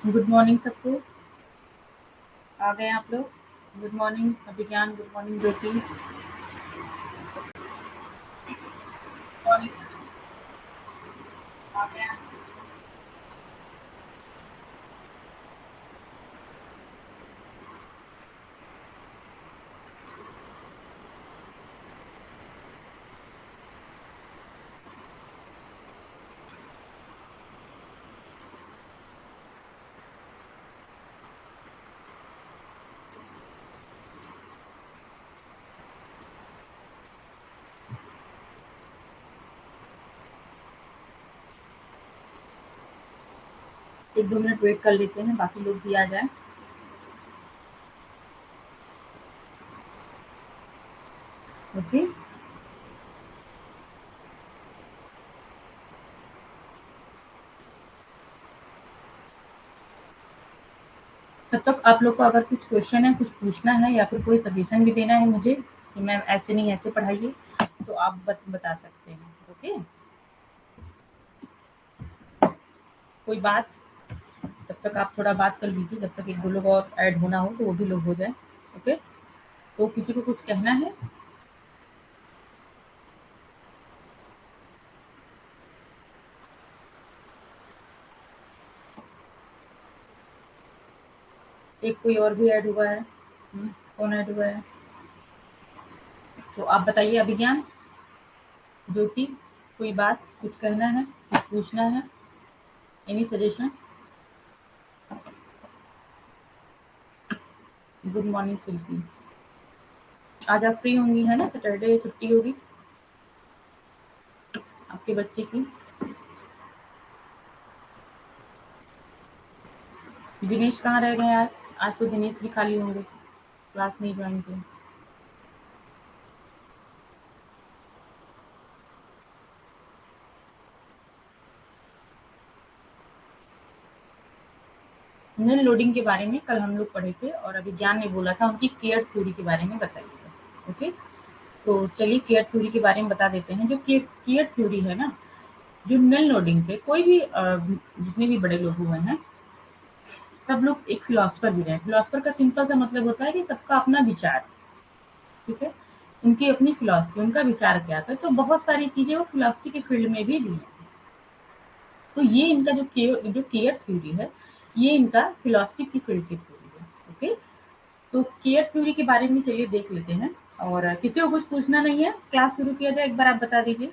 Good morning सबको। आ गए आप लोग? गुड मॉर्निंग अभिज्ञान, गुड मॉर्निंग ज्योति। मॉर्निंग। आ गए आप? एक दो मिनट वेट कर लेते हैं, बाकी लोग भी आ जाए। ओके। तब तक आप लोग को अगर कुछ क्वेश्चन है, कुछ पूछना है या फिर कोई सजेशन भी देना है मुझे कि मैम ऐसे नहीं ऐसे पढ़ाइए, तो आप बता सकते हैं। ओके। कोई बात? तब तक आप थोड़ा बात कर लीजिए, जब तक एक दो लोग और ऐड होना हो तो वो भी लोग हो जाए। ओके। तो किसी को कुछ कहना है? एक कोई और भी ऐड हुआ है? कौन ऐड हुआ है? तो आप बताइए अभिज्ञान, ज्योति, कोई बात, कुछ कहना है, कुछ पूछना है, एनी सजेशन? गुड मॉर्निंग शिल्पी। आज आप फ्री होंगी है ना? सैटरडे छुट्टी होगी आपके बच्चे की। दिनेश कहाँ रह गए आज? आज तो दिनेश भी खाली होंगे, क्लास नहीं ज्वाइन की। नल लोडिंग के बारे में कल हम लोग पढ़े थे और अभिज्ञान ने बोला था उनकी केयर थ्योरी के बारे में बताइए। ओके। तो चलिए केयर थ्योरी के बारे में बता देते हैं। जो केयर थ्योरी है ना, जो नल लोडिंग पे कोई भी जितने भी बड़े लोग हुए हैं, सब लोग एक फिलोसफर भी रहे। फिलोसफर का सिंपल सा मतलब होता है कि सबका अपना विचार, ठीक है? उनकी अपनी फिलॉसफी, उनका विचार क्या था, तो बहुत सारी चीज़ें वो फिलॉसफी के फील्ड में भी दी हैं। तो ये इनका जो केयर थ्योरी है, ये इनका फिलॉसफी की फील्ड की थ्योरी है। ओके। तो केयर थ्योरी के बारे में चलिए देख लेते हैं। और किसी को कुछ पूछना नहीं है, क्लास शुरू किया जाए, एक बार आप बता दीजिए।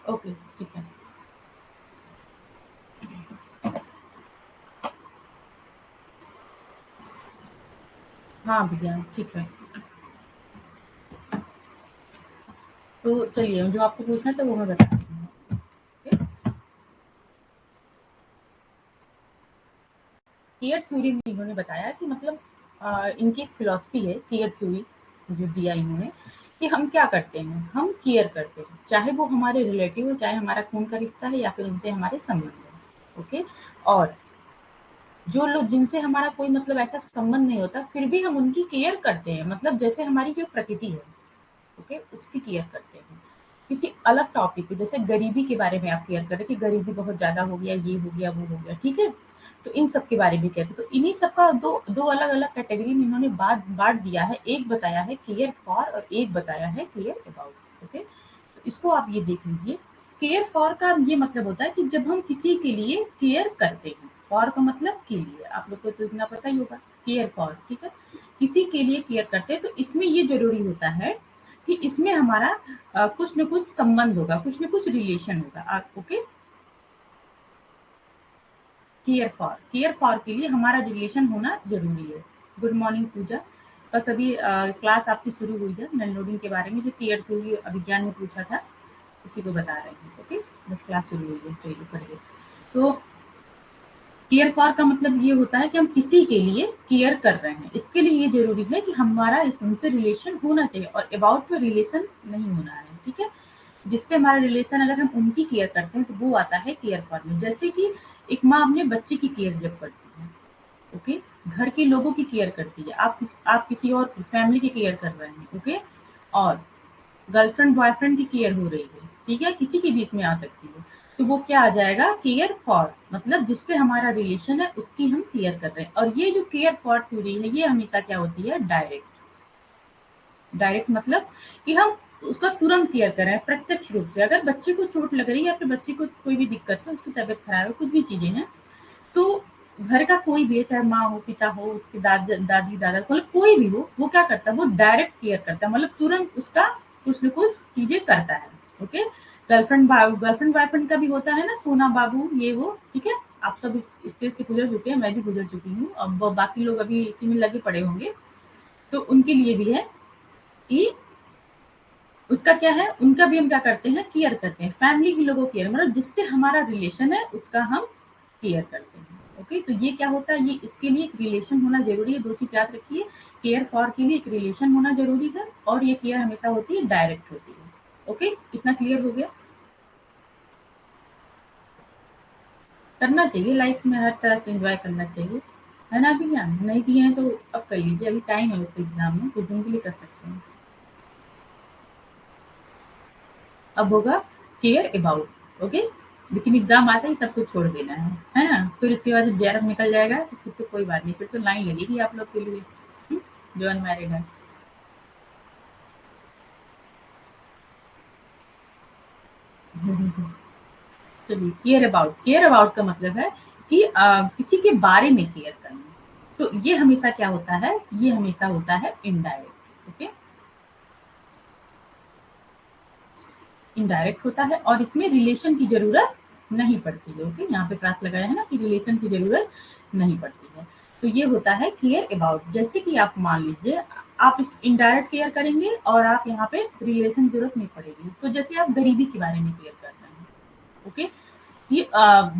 ओके, ठीक है। हाँ भैया, ठीक है। तो चलिए, जो आपको पूछना था वो मैं बता देती हूँ। ओके? केयर थ्योरी में इन्होंने बताया कि मतलब इनकी एक फिलॉसफी है केयर थ्योरी जो दिया इन्होंने, कि हम क्या करते हैं, हम केयर करते हैं, चाहे वो हमारे रिलेटिव हो, चाहे हमारा खून का रिश्ता है या फिर उनसे हमारे संबंध है। ओके। और जो लोग जिनसे हमारा कोई मतलब ऐसा संबंध नहीं होता, फिर भी हम उनकी केयर करते हैं, मतलब जैसे हमारी जो प्रकृति है, ओके, उसकी केयर करते हैं। किसी अलग टॉपिक पे, जैसे गरीबी के बारे में आप केयर कर रहे कि गरीबी बहुत ज्यादा हो गया, ये हो गया, वो हो गया, ठीक है? तो इन सब के बारे में कहते हैं। तो इन्हीं सब का दो दो अलग अलग कैटेगरी में इन्होंने बांट दिया है। एक बताया है केयर फॉर और एक बताया है केयर अबाउट। ओके। तो इसको आप ये देख लीजिए। केयर फॉर का ये मतलब होता है कि जब हम किसी के लिए केयर करते हैं, फॉर का मतलब के लिए, आप लोग को तो इतना पता ही होगा, केयर फॉर, ठीक है? किसी के लिए केयर करते हैं, तो इसमें ये जरूरी होता है कि इसमें हमारा कुछ न कुछ संबंध होगा, कुछ न कुछ रिलेशन होगा। आप ओके? केयर फॉर के लिए हमारा रिलेशन होना जरूरी है। गुड मॉर्निंग पूजा। बस अभी क्लास आपकी शुरू हुई है नल लोडिंग के बारे में, जो केयर थ्योरी अभिज्ञान ने पूछा था उसी को बता रहे हैं। ओके। बस क्लास शुरू हुई है, चलिए पढ़िए। तो केयर फॉर का मतलब ये होता है कि हम किसी के लिए केयर कर रहे हैं, इसके लिए ये जरूरी है कि हमारा उनसे रिलेशन होना चाहिए, और अबाउट में रिलेशन नहीं होना है, ठीक है? जिससे हमारा रिलेशन, अगर हम उनकी केयर करते हैं तो वो आता है केयर फॉर में। जैसे कि एक माँ अपने बच्चे की केयर जब करती है, ओके, घर के लोगों की केयर करती है, आप किसी और फैमिली की केयर कर रहे हैं, ओके। और गर्लफ्रेंड बॉयफ्रेंड की केयर हो रही है, ठीक है, किसी की भी इसमें आ सकती है, तो वो क्या आ जाएगा, केयर फॉर, मतलब जिससे हमारा रिलेशन है उसकी हम केयर कर रहे हैं। और ये जो केयर फॉर थ्योरी है ये हमेशा क्या होती है, डायरेक्ट। डायरेक्ट मतलब कि हम उसका तुरंत केयर कर रहे हैं प्रत्यक्ष रूप से। अगर बच्चे को चोट लग रही है या फिर बच्चे को कोई भी दिक्कत है, उसकी तबीयत खराब है, कुछ भी चीजें हैं, तो घर का कोई भी है, चाहे माँ हो, पिता हो, उसके दादी दादा, मतलब कोई भी हो, वो क्या करता है, वो डायरेक्ट केयर करता है, मतलब तुरंत उसका कुछ न कुछ चीजें करता है। ओके, गर्लफ्रेंड बॉयफ्रेंड का भी होता है ना, सोना बाबू ये वो, ठीक है। आप सब इस स्टेज से गुजर चुके हैं, मैं भी गुजर चुकी हूँ, अब बाकी लोग अभी इसी में लगे पड़े होंगे, तो उनके लिए भी है कि उसका क्या है, उनका भी हम क्या करते हैं, केयर करते हैं, फैमिली के लोगों केयर, मतलब जिससे हमारा रिलेशन है उसका हम केयर करते हैं। ओके, तो ये क्या होता है, ये इसके लिए एक रिलेशन होना जरूरी है, दो चीज याद रखिए, केयर फॉर के लिए एक रिलेशन होना जरूरी है, और ये केयर हमेशा होती है डायरेक्ट होती है। ओके, इतना क्लियर हो गया। करना चाहिए लाइफ में, हर तरह से एंजॉय करना चाहिए, है ना। अभी ज्ञान नहीं दिए हैं तो अब कर लीजिए, अभी टाइम है वैसे एग्जाम में, कुछ दिन के लिए कर सकते हैं। अब होगा केयर अबाउट। ओके, लेकिन एग्जाम आते ही सब कुछ छोड़ देना है ना। फिर उसके बाद जब जेआरएफ निकल जाएगा तो फिर तो कोई बात नहीं, फिर तो लाइन लगेगी आप लोग के लिए, जो अनमैरिड है। चलिए, केयर अबाउट का मतलब है कि किसी के बारे में केयर करना, तो ये हमेशा क्या होता है, ये हमेशा होता है इनडायरेक्ट। ओके, इनडायरेक्ट होता है और इसमें रिलेशन की जरूरत नहीं पड़ती है। ओके, यहाँ पे क्लास लगाया है ना कि रिलेशन की जरूरत नहीं पड़ती है। तो ये होता है केयर अबाउट। जैसे कि आप मान लीजिए, आप इस इनडायरेक्ट केयर करेंगे और आप यहाँ पे रिलेशन जरूरत नहीं पड़ेगी, तो जैसे आप गरीबी के बारे में केयर कर रहे हैं। ओके, ये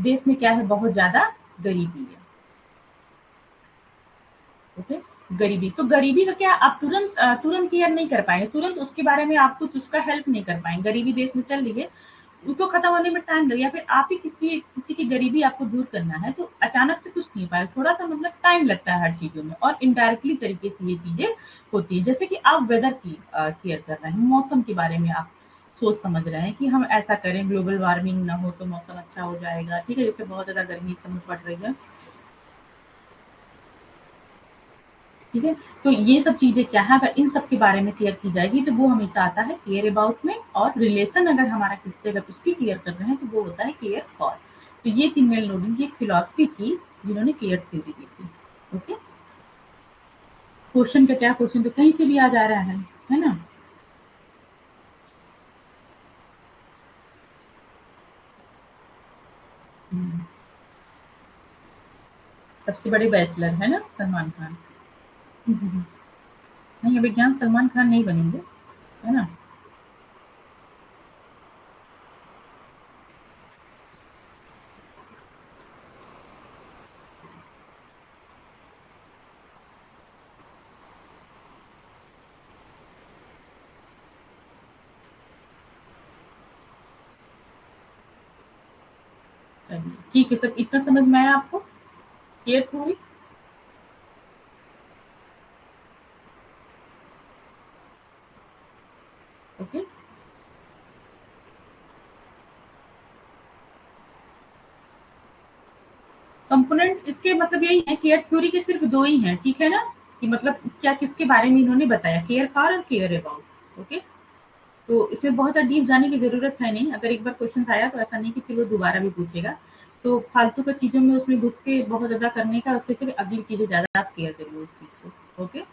देश में क्या है, बहुत ज्यादा गरीबी है। ओके, गरीबी, तो गरीबी का क्या, आप तुरंत केयर नहीं कर पाएंगे, तुरंत उसके बारे में आप कुछ उसका हेल्प नहीं कर पाएंगे, गरीबी देश में चल रही है, उसको खत्म होने में टाइम लगे, या फिर आप ही किसी किसी की गरीबी आपको दूर करना है, तो अचानक से कुछ नहीं पाए, थोड़ा सा मतलब टाइम लगता है हर चीजों में, और इनडायरेक्टली तरीके से ये चीजें होती है। जैसे कि आप वेदर की केयर कर रहे हैं, मौसम के बारे में आप सोच समझ रहे हैं कि हम ऐसा करें, ग्लोबल वार्मिंग ना हो तो मौसम अच्छा हो जाएगा, ठीक है, जैसे बहुत ज्यादा गर्मी इस समय पड़ रही है, ठीक है। तो ये सब चीजें क्या है, अगर इन सब के बारे में केयर की जाएगी तो वो हमेशा आता है केयर अबाउट में, और रिलेशन अगर हमारा किसी से अगर उसकी केयर कर रहे हैं तो वो होता है केयर फॉर। तो ये थी मेल नोडिंग की एक फिलॉसफी थी, जिन्होंने केयर थ्योरी दी थी। ओके, क्वेश्चन का क्या, क्वेश्चन तो कहीं से भी आ जा रहा है ना। हम्म, सबसे बड़े बैचलर है ना सलमान खान। हम्म, नहीं, अभी ज्ञान सलमान खान नहीं बनेंगे, है ना। चलिए ठीक है, तब इतना समझ में आया आपको केयर थ्योरी। ओके, कंपोनेंट इसके मतलब यही है, केयर थ्योरी के सिर्फ दो ही हैं, ठीक है ना, कि मतलब क्या किसके बारे में इन्होंने बताया, केयर फॉर और केयर अबाउट। ओके, तो इसमें बहुत ज़्यादा डीप जाने की जरूरत है नहीं, अगर एक बार क्वेश्चन आया तो ऐसा नहीं कि फिर वो दोबारा भी पूछेगा, तो फालतू का चीजों में उसमें घुस के बहुत ज्यादा करने का, उससे सिर्फ अगली चीजें ज्यादा आप केयर करिए उस चीज को। ओके,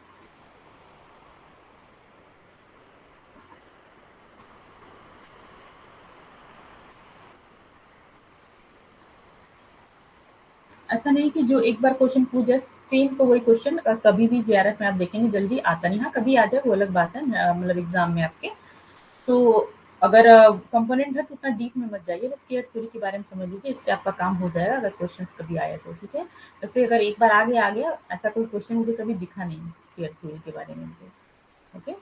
ऐसा नहीं कि जो एक बार क्वेश्चन पूछ जाए सेम तो वही क्वेश्चन कभी भी जेआरएफ में आप देखेंगे जल्दी आता नहीं, हाँ कभी आ जाए वो अलग बात है, मतलब एग्जाम में आपके। तो अगर कंपोनेंट है तो उतना डीप में मत जाइए, बस केयर थ्योरी के बारे में समझ लीजिए, इससे आपका काम हो जाएगा अगर क्वेश्चंस कभी आए तो, ठीक है। वैसे अगर एक बार आ गया, ऐसा कोई क्वेश्चन मुझे कभी दिखा नहीं केयर थ्योरी के बारे में तो। ओके,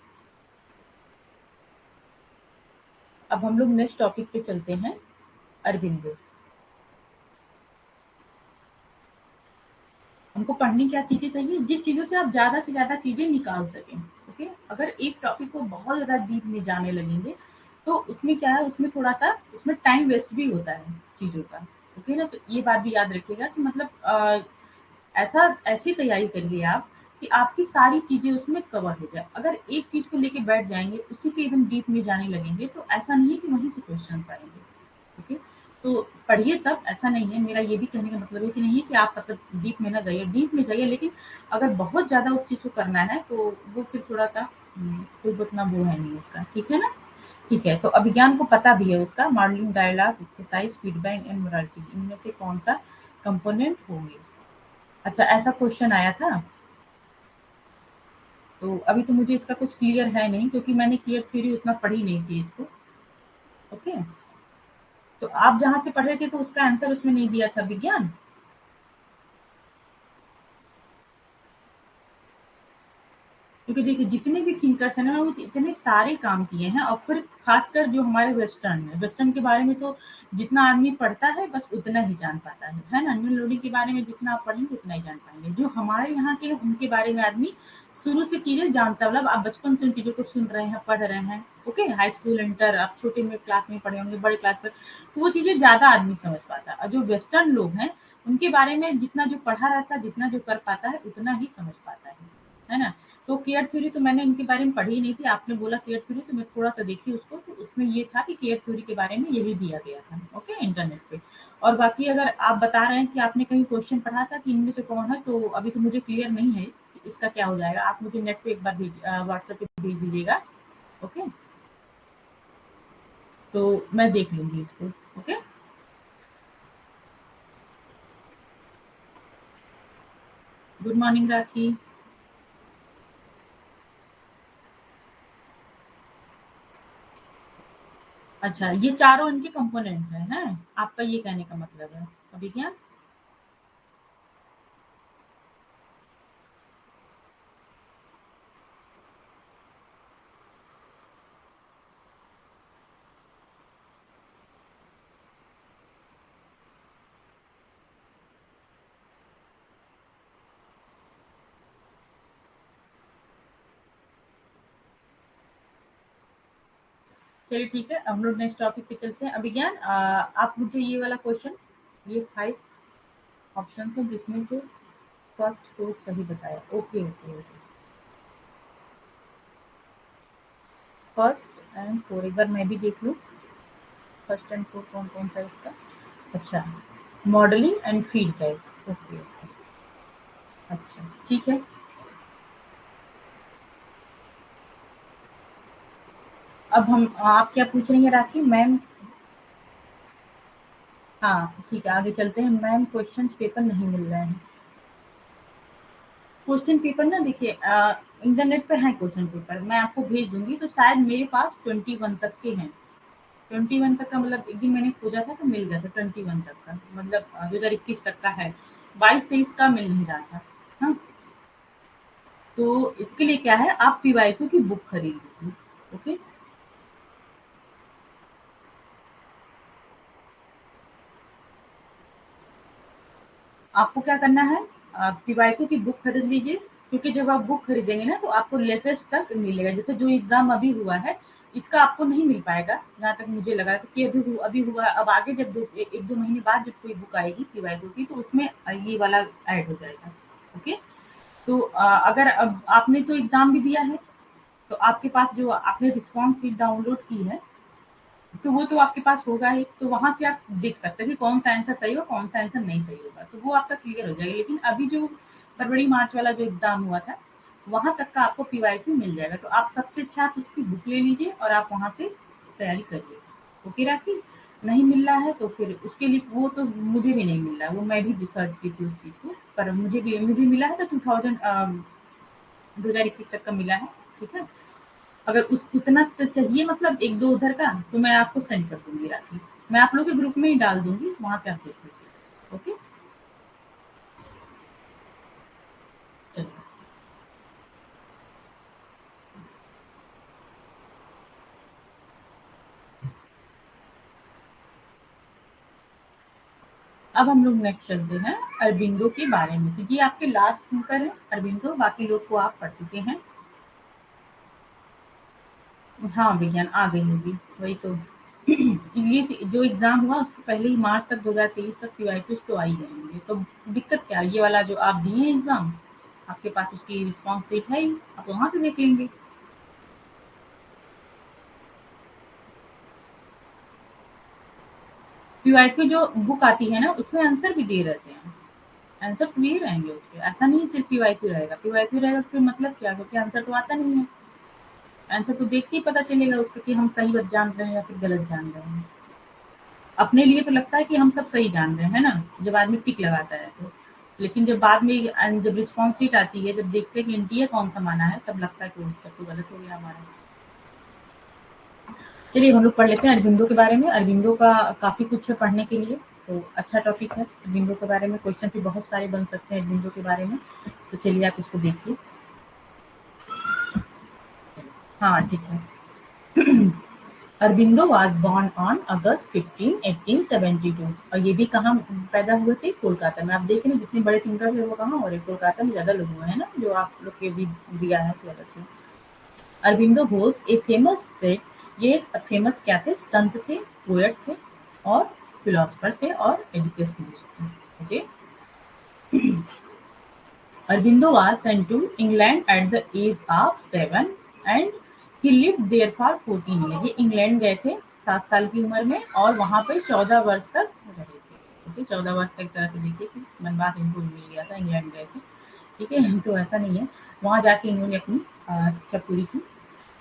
अब हम लोग नेक्स्ट टॉपिक पे चलते हैं, अरविंदो। हमको पढ़ने क्या चीज़ें चाहिए, जिस चीज़ों से आप ज़्यादा से ज़्यादा चीज़ें निकाल सकें, ओके? अगर एक टॉपिक को बहुत ज़्यादा डीप में जाने लगेंगे, तो उसमें क्या है, उसमें थोड़ा-सा उसमें टाइम वेस्ट भी होता है चीज़ों का, ओके ना? तो ये बात भी याद रखिएगा कि मतलब ऐसा ऐसी तैयारी करिए आप कि आपकी सारी चीज़ें उसमें कवर हो जाए। अगर एक चीज़ को लेके बैठ जाएँगे, उसी के एकदम डीप में जाने लगेंगे, तो ऐसा नहीं है कि वहीं से क्वेश्चन्स आएँगे, ओके? तो पढ़िए सब, ऐसा नहीं है, मेरा ये भी कहने का मतलब है कि नहीं है कि आप मतलब डीप में ना जाइए, डीप में जाइए, लेकिन अगर बहुत ज़्यादा उस चीज़ को करना है, तो वो फिर थोड़ा-सा कोई उतना वो है नहीं उसका, ठीक है ना? ठीक है, तो अभिज्ञान को पता भी है उसका modelling, dialogue, exercise, feedback and morality इनमें से कौन-सा कंपोनेंट होंगे? अच्छा, ऐसा क्वेश्चन आया था, तो अभी तो मुझे इसका कुछ क्लियर है नहीं क्योंकि मैंने क्लियर थ्योरी उतना पढ़ी नहीं थी इसको, ओके? तो आप जहाँ से पढ़े थे तो उसका आंसर उसमें नहीं दिया था विज्ञान? क्योंकि देखिए जितने भी थिंकर्स हैं ना वो इतने सारे काम किए हैं और फिर खासकर जो हमारे वेस्टर्न है, वेस्टर्न के बारे में तो जितना आदमी पढ़ता है बस उतना ही जान पाता है ना? न्यू लोडी के बारे में जितना आप पढ़ेंगे उतना ही जान पाएँगे। जो हमारे यहाँ के हैं उनके बारे में आदमी शुरू से चीज़ें जानता है, मतलब आप बचपन से उन चीज़ों को सुन रहे हैं, पढ़ रहे हैं, ओके? हाई स्कूल, इंटर आप छोटे में क्लास में पढ़े होंगे, बड़े क्लास में, तो वो चीज़ें ज़्यादा आदमी समझ पाता है और जो वेस्टर्न लोग हैं, उनके बारे में जितना जो पढ़ा रहता है, जितना जो कर पाता है, उतना ही समझ पाता है ना? तो केयर थ्योरी तो मैंने इनके बारे में पढ़ी ही नहीं थी। आपने बोला केयर थ्योरी तो मैं थोड़ा-सा देखी उसको, तो उसमें ये था कि केयर थ्योरी के बारे में यही दिया गया था, ओके, इंटरनेट पे। और बाकी अगर आप बता रहे हैं कि आपने कहीं क्वेश्चन पढ़ा था कि इनमें से कौन है, तो अभी तो मुझे क्लियर नहीं है कि इसका क्या हो जाएगा। आप मुझे नेट पे एक बार व्हाट्सएप पे भेज दीजिएगा, ओके? तो मैं देख लूँगी इसको, ओके? गुड मॉर्निंग राखी। अच्छा, ये चारों इनके कंपोनेंट हैं? आपका ये कहने का मतलब है। अभी क्या? चलिए ठीक है, हम लोग नेक्स्ट टॉपिक पे चलते हैं। अभिज्ञान आप मुझे ये वाला क्वेश्चन, ये 5 ऑप्शंस हैं जिसमें से फर्स्ट 4 सही बताया। Okay, okay, okay. First and 4 एक बार मैं भी देख लूँ, फर्स्ट एंड 4 कौन-कौन सा है इसका? अच्छा, modelling and feedback. Okay, okay. अच्छा, ठीक है। अब हम आप क्या पूछ रही हैं राखी? मैम हाँ, ठीक है, आगे चलते हैं। मैम क्वेश्चंस पेपर नहीं मिल रहे हैं। क्वेश्चन पेपर ना देखिए इंटरनेट पे है क्वेश्चन पेपर, मैं आपको भेज दूँगी, तो शायद मेरे पास 21 तक के हैं। 21 तक का मतलब एक दिन मैंने खोजा था तो मिल गया था 21 तक का, मतलब 2021 तक का है। 22-23 का मिल नहीं रहा था। हाँ, तो इसके लिए क्या है, आप पीवाईक्यू की बुक खरीद लीजिए, ओके? आपको क्या करना है, आप पीवाईक्यू की बुक खरीद लीजिए, क्योंकि जब आप बुक खरीदेंगे ना तो आपको लेटेस्ट तक मिलेगा। जैसे जो एग्ज़ाम अभी हुआ है, इसका आपको नहीं मिल पाएगा, जहाँ तक मुझे लगा, क्योंकि अभी हुआ, अब आगे जब 1-2 महीने बाद जब कोई बुक आएगी पीवाईक्यू की, तो उसमें ये वाला ऐड हो जाएगा, ओके? तो अगर अब आपने तो एग्ज़ाम भी दिया है, तो आपके पास जो आपने रिस्पॉन्स शीट डाउनलोड की है, तो वो तो आपके पास होगा ही, तो वहाँ से आप देख सकते हैं कि कौन-सा आंसर सही हो, कौन-सा आंसर नहीं सही होगा, तो वो आपका क्लियर हो जाएगा। लेकिन अभी जो फरवरी मार्च वाला जो एग्ज़ाम हुआ था, वहाँ तक का आपको पीवाईक्यू मिल जाएगा, तो आप सबसे अच्छा आप उसकी बुक ले लीजिए और आप वहाँ से तैयारी करिए। ओके राखी? नहीं मिल रहा है तो फिर उसके लिए वो तो मुझे भी नहीं मिल रहा है, वो मैं भी रिसर्च की थी उस चीज़ को, पर मुझे मिला है तो 2021 तक का मिला है, ठीक है? अगर उस उतना चाहिए मतलब 1-2 उधर का, तो मैं आपको सेंड कर दूँगी राखी। मैं आप लोग के ग्रुप में ही डाल दूँगी, वहाँ से आप देख लीजिए। ओके? चलिए। अब हम लोग नेक्स्ट चलते हैं अरबिंदो के बारे में, क्योंकि ये आपके लास्ट थिंकर है अरबिंदो, बाकी लोग को आप पढ़ चुके हैं। हाँ, विज्ञान आ गई होगी, वही तो। ये जो एग्ज़ाम हुआ उसके पहले ही मार्च तक 2023 तक पीवाईक्यूज़ तो आ ही गए होंगे, तो दिक्कत क्या है? ये वाला जो आप दिए हैं एग्ज़ाम, आपके पास उसकी रिस्पॉन्स शीट है ही, आप वहाँ से देख लेंगे। पीवाईक्यू जो बुक आती है ना, उसमें आंसर भी दे रहते हैं। आंसर तो दिए रहेंगे उसके, ऐसा नहीं है सिर्फ पीवाईक्यू रहेगा। पीवाईक्यू रहेगा तो फिर मतलब क्या? क्योंकि आंसर तो आता नहीं है। आंसर तो देख के ही पता चलेगा उसका कि हम सही बात जान रहे हैं या फिर गलत जान रहे हैं। अपने लिए तो लगता है कि हम सब सही जान रहे हैं, है ना? जब आदमी टिक लगाता है तो। लेकिन जब बाद में जब रिस्पॉन्स शीट आती है, जब देखते हैं कि एनटीए कौन-सा माना है, तब लगता है कि तब तो गलत हो गया हमारा। चलिए हम लोग पढ़ लेते हैं अरबिंदो के बारे में। अरबिंदो का काफ़ी कुछ है पढ़ने के लिए, तो अच्छा टॉपिक है। अरबिंदो के बारे में क्वेश्चन भी बहुत सारे बन सकते हैं अरबिंदो के बारे में। तो चलिए आप इसको देखिए। हाँ, ठीक है। Aurobindo was born on August 15, 1872। और ये भी कहाँ पैदा हुए थे? कोलकाता में। आप देख रहे हैं जितने बड़े थिंकर थे वो कहाँ हो रहे? कोलकाता में ज़्यादा लोग हुए हैं ना, जो आप लोग के भी दिया है सिलेबस में। अरबिंदो घोष ए फेमस सेठ, ये फेमस क्या थे? संत थे, पोएट थे और फिलोसफर थे और एजुकेशनिस्ट थे। Okay. Aurobindo was sent to England at the age of 7 and he lived there for 14 years. ये इंग्लैंड गए थे 7 साल की उम्र में और वहाँ पे 14 वर्ष तक रहे थे। ओके, 14 वर्ष का एक तरह से देखिए कि वनवास इनको मिल गया था, इंग्लैंड गए थे। ठीक है, तो ऐसा नहीं है। वहाँ जाके इन्होंने अपनी शिक्षा पूरी की।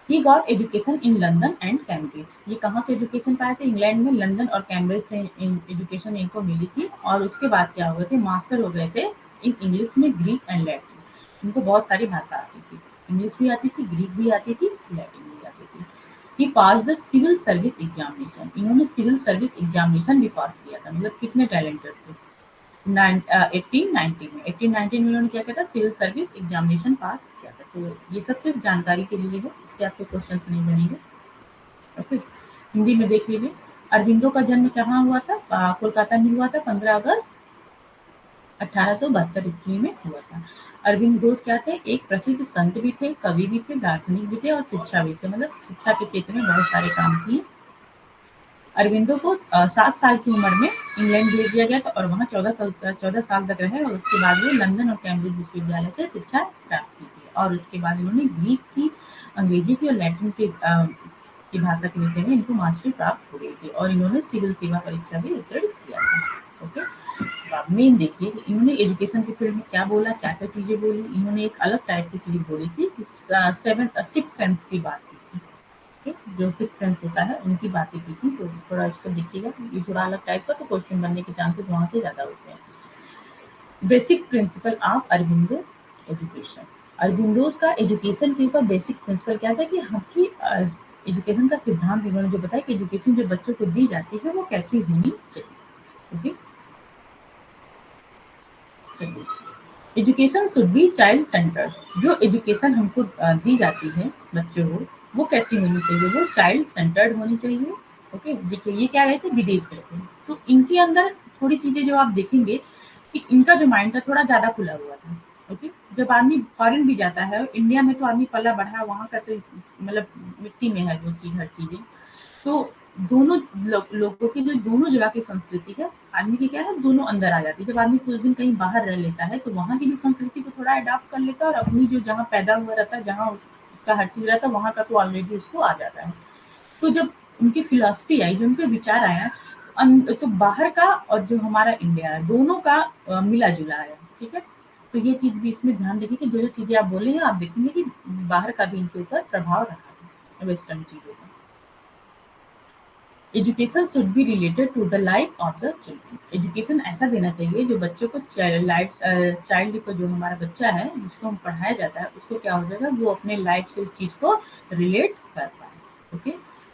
He got education in London and Cambridge. ये कहाँ से एजुकेशन पाए थे? इंग्लैंड में लंदन और कैम्ब्रिज से एजुकेशन इनको मिली थी। और उसके बाद क्या हुए थे? मास्टर हो गए थे इन इंग्लिश में, ग्रीक एंड लैटिन। इनको बहुत सारी भाषा आती थी, इंग्लिश भी आती थी, ग्रीक भी आती थी, लैटिन भी आती थी। ही पास द सिविल सर्विस एग्जामिनेशन। इन्होंने सिविल सर्विस एग्जामिनेशन भी पास किया था। मतलब कितने टैलेंटेड थे। 1890 में 1819 में उन्होंने क्या किया था? सिविल सर्विस एग्जामिनेशन पास किया था। तो ये सब सिर्फ जानकारी के लिए है, इससे आपके क्वेश्चन नहीं बनेंगे। ओके, हिंदी में देख लीजिए। अरबिंदो का जन्म कहाँ हुआ था? कोलकाता में हुआ था। 15 अगस्त 1872 ईस्वी में हुआ था। अरविंद घोष क्या थे? एक प्रसिद्ध संत भी थे, कवि भी थे, दार्शनिक भी थे और शिक्षा भी थे। मतलब शिक्षा के क्षेत्र में बहुत सारे काम किए। अरविंदो को 7 साल की उम्र में इंग्लैंड भेज दिया गया था और वहाँ 14 साल तक रहे और उसके बाद वो लंदन और कैम्ब्रिज विश्वविद्यालय से शिक्षा प्राप्त की थी। और उसके बाद इन्होंने ग्रीक की, अंग्रेजी की और लैटिन की भाषा के विषय में इनको मास्टरी प्राप्त हो गई थी और इन्होंने सिविल सेवा परीक्षा भी उत्तीर्ण किया था। ओके, तो आप मेन देखिए कि इन्होंने एजुकेशन के फील्ड में क्या बोला, क्या-क्या चीज़ें बोली। इन्होंने एक अलग टाइप की चीज़ बोली थी कि 6 सेंस की बात की थी। ठीक, जो सिक्स सेंस होता है उनकी बातें की थी। तो थोड़ा इसको देखिएगा, ये थोड़ा अलग टाइप का, तो क्वेश्चन बनने के चांसेस वहाँ से ज़्यादा होते हैं। Basic principle of Aurobindo education. Aurobindo's का एजुकेशन के ऊपर बेसिक प्रिंसिपल क्या था कि आपकी एजुकेशन का सिद्धांत इन्होंने जो बताया कि एजुकेशन जो बच्चों को दी जाती है वो कैसी होनी चाहिए। ओके, चलिए। Education should B child centred. जो एजुकेशन हमको दी जाती है बच्चों को, वो कैसी होनी चाहिए? वो चाइल्ड सेंटर्ड होनी चाहिए। ओके, देखिए ये क्या गए थे? विदेश गए थे, तो इनके अंदर थोड़ी चीजें जो आप देखेंगे कि इनका जो माइंड था थोड़ा ज्यादा खुला हुआ था। ओके, जब आदमी फॉरेन भी जाता है, इंडिया में तो आदमी पला बढ़ा, वहाँ का तो मतलब मिट्टी में है वो चीज, हर चीजें। तो दोनों लोगों की जो दोनों जगह की संस्कृति है, आदमी की क्या है, दोनों अंदर आ जाती है। जब आदमी कुछ दिन कहीं बाहर रह लेता है तो वहाँ की भी संस्कृति को थोड़ा अडॉप्ट कर लेता है और अपनी जो जहाँ पैदा हुआ रहता है, जहाँ उसका हर चीज़ रहता है, वहाँ का तो ऑलरेडी उसको आ जाता है। तो जब उनकी फिलॉसफी आई, जो उनके विचार आया, तो बाहर का और जो हमारा इंडिया है, दोनों का मिला-जुला आया, ठीक है? तो ये चीज़ भी इसमें ध्यान रखिए कि जो-जो चीज़ें आप बोल रहे हैं, आप देखेंगे कि बाहर का भी इनके ऊपर प्रभाव रहा है, वेस्टर्न चीज़ों का। Education should be related to the life of the children. Education ऐसा देना चाहिए जो बच्चों को चाइल्ड को, जो हमारा बच्चा है जिसको हम पढ़ाया जाता है, उसको क्या हो जाएगा, वो अपने लाइफ से उस चीज़ को रिलेट कर पाए। Okay,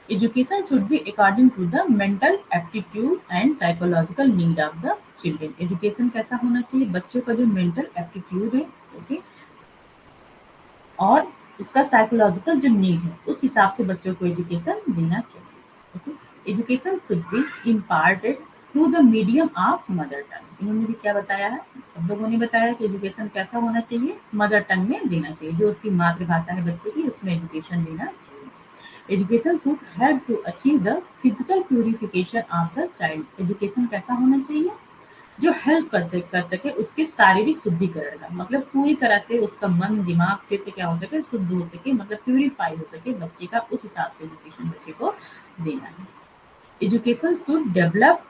education should be according to the mental aptitude and psychological need of the children. Education कैसा होना चाहिए? बच्चों का जो मेंटल एप्टीट्यूड है, ओके, और उसका साइकोलॉजिकल जो नीड है, उस हिसाब से बच्चों को एजुकेशन देना चाहिए। Okay, education should B imparted through the medium of mother tongue. इन्होंने भी क्या बताया है, सब लोगों ने बताया कि एजुकेशन कैसा होना चाहिए, मदर टंग में देना चाहिए, जो उसकी मातृभाषा है बच्चे की, उसमें एजुकेशन देना चाहिए। Education should help to achieve the physical purification of the child. Education कैसा होना चाहिए, जो हेल्प कर सके उसके शारीरिक शुद्धिकरण का, मतलब पूरी तरह से उसका मन दिमाग चित्त क्या हो सके, शुद्ध हो सके, मतलब प्यूरिफाई हो सके बच्चे का, उस हिसाब से एजुकेशन बच्चे को देना है। Education should develop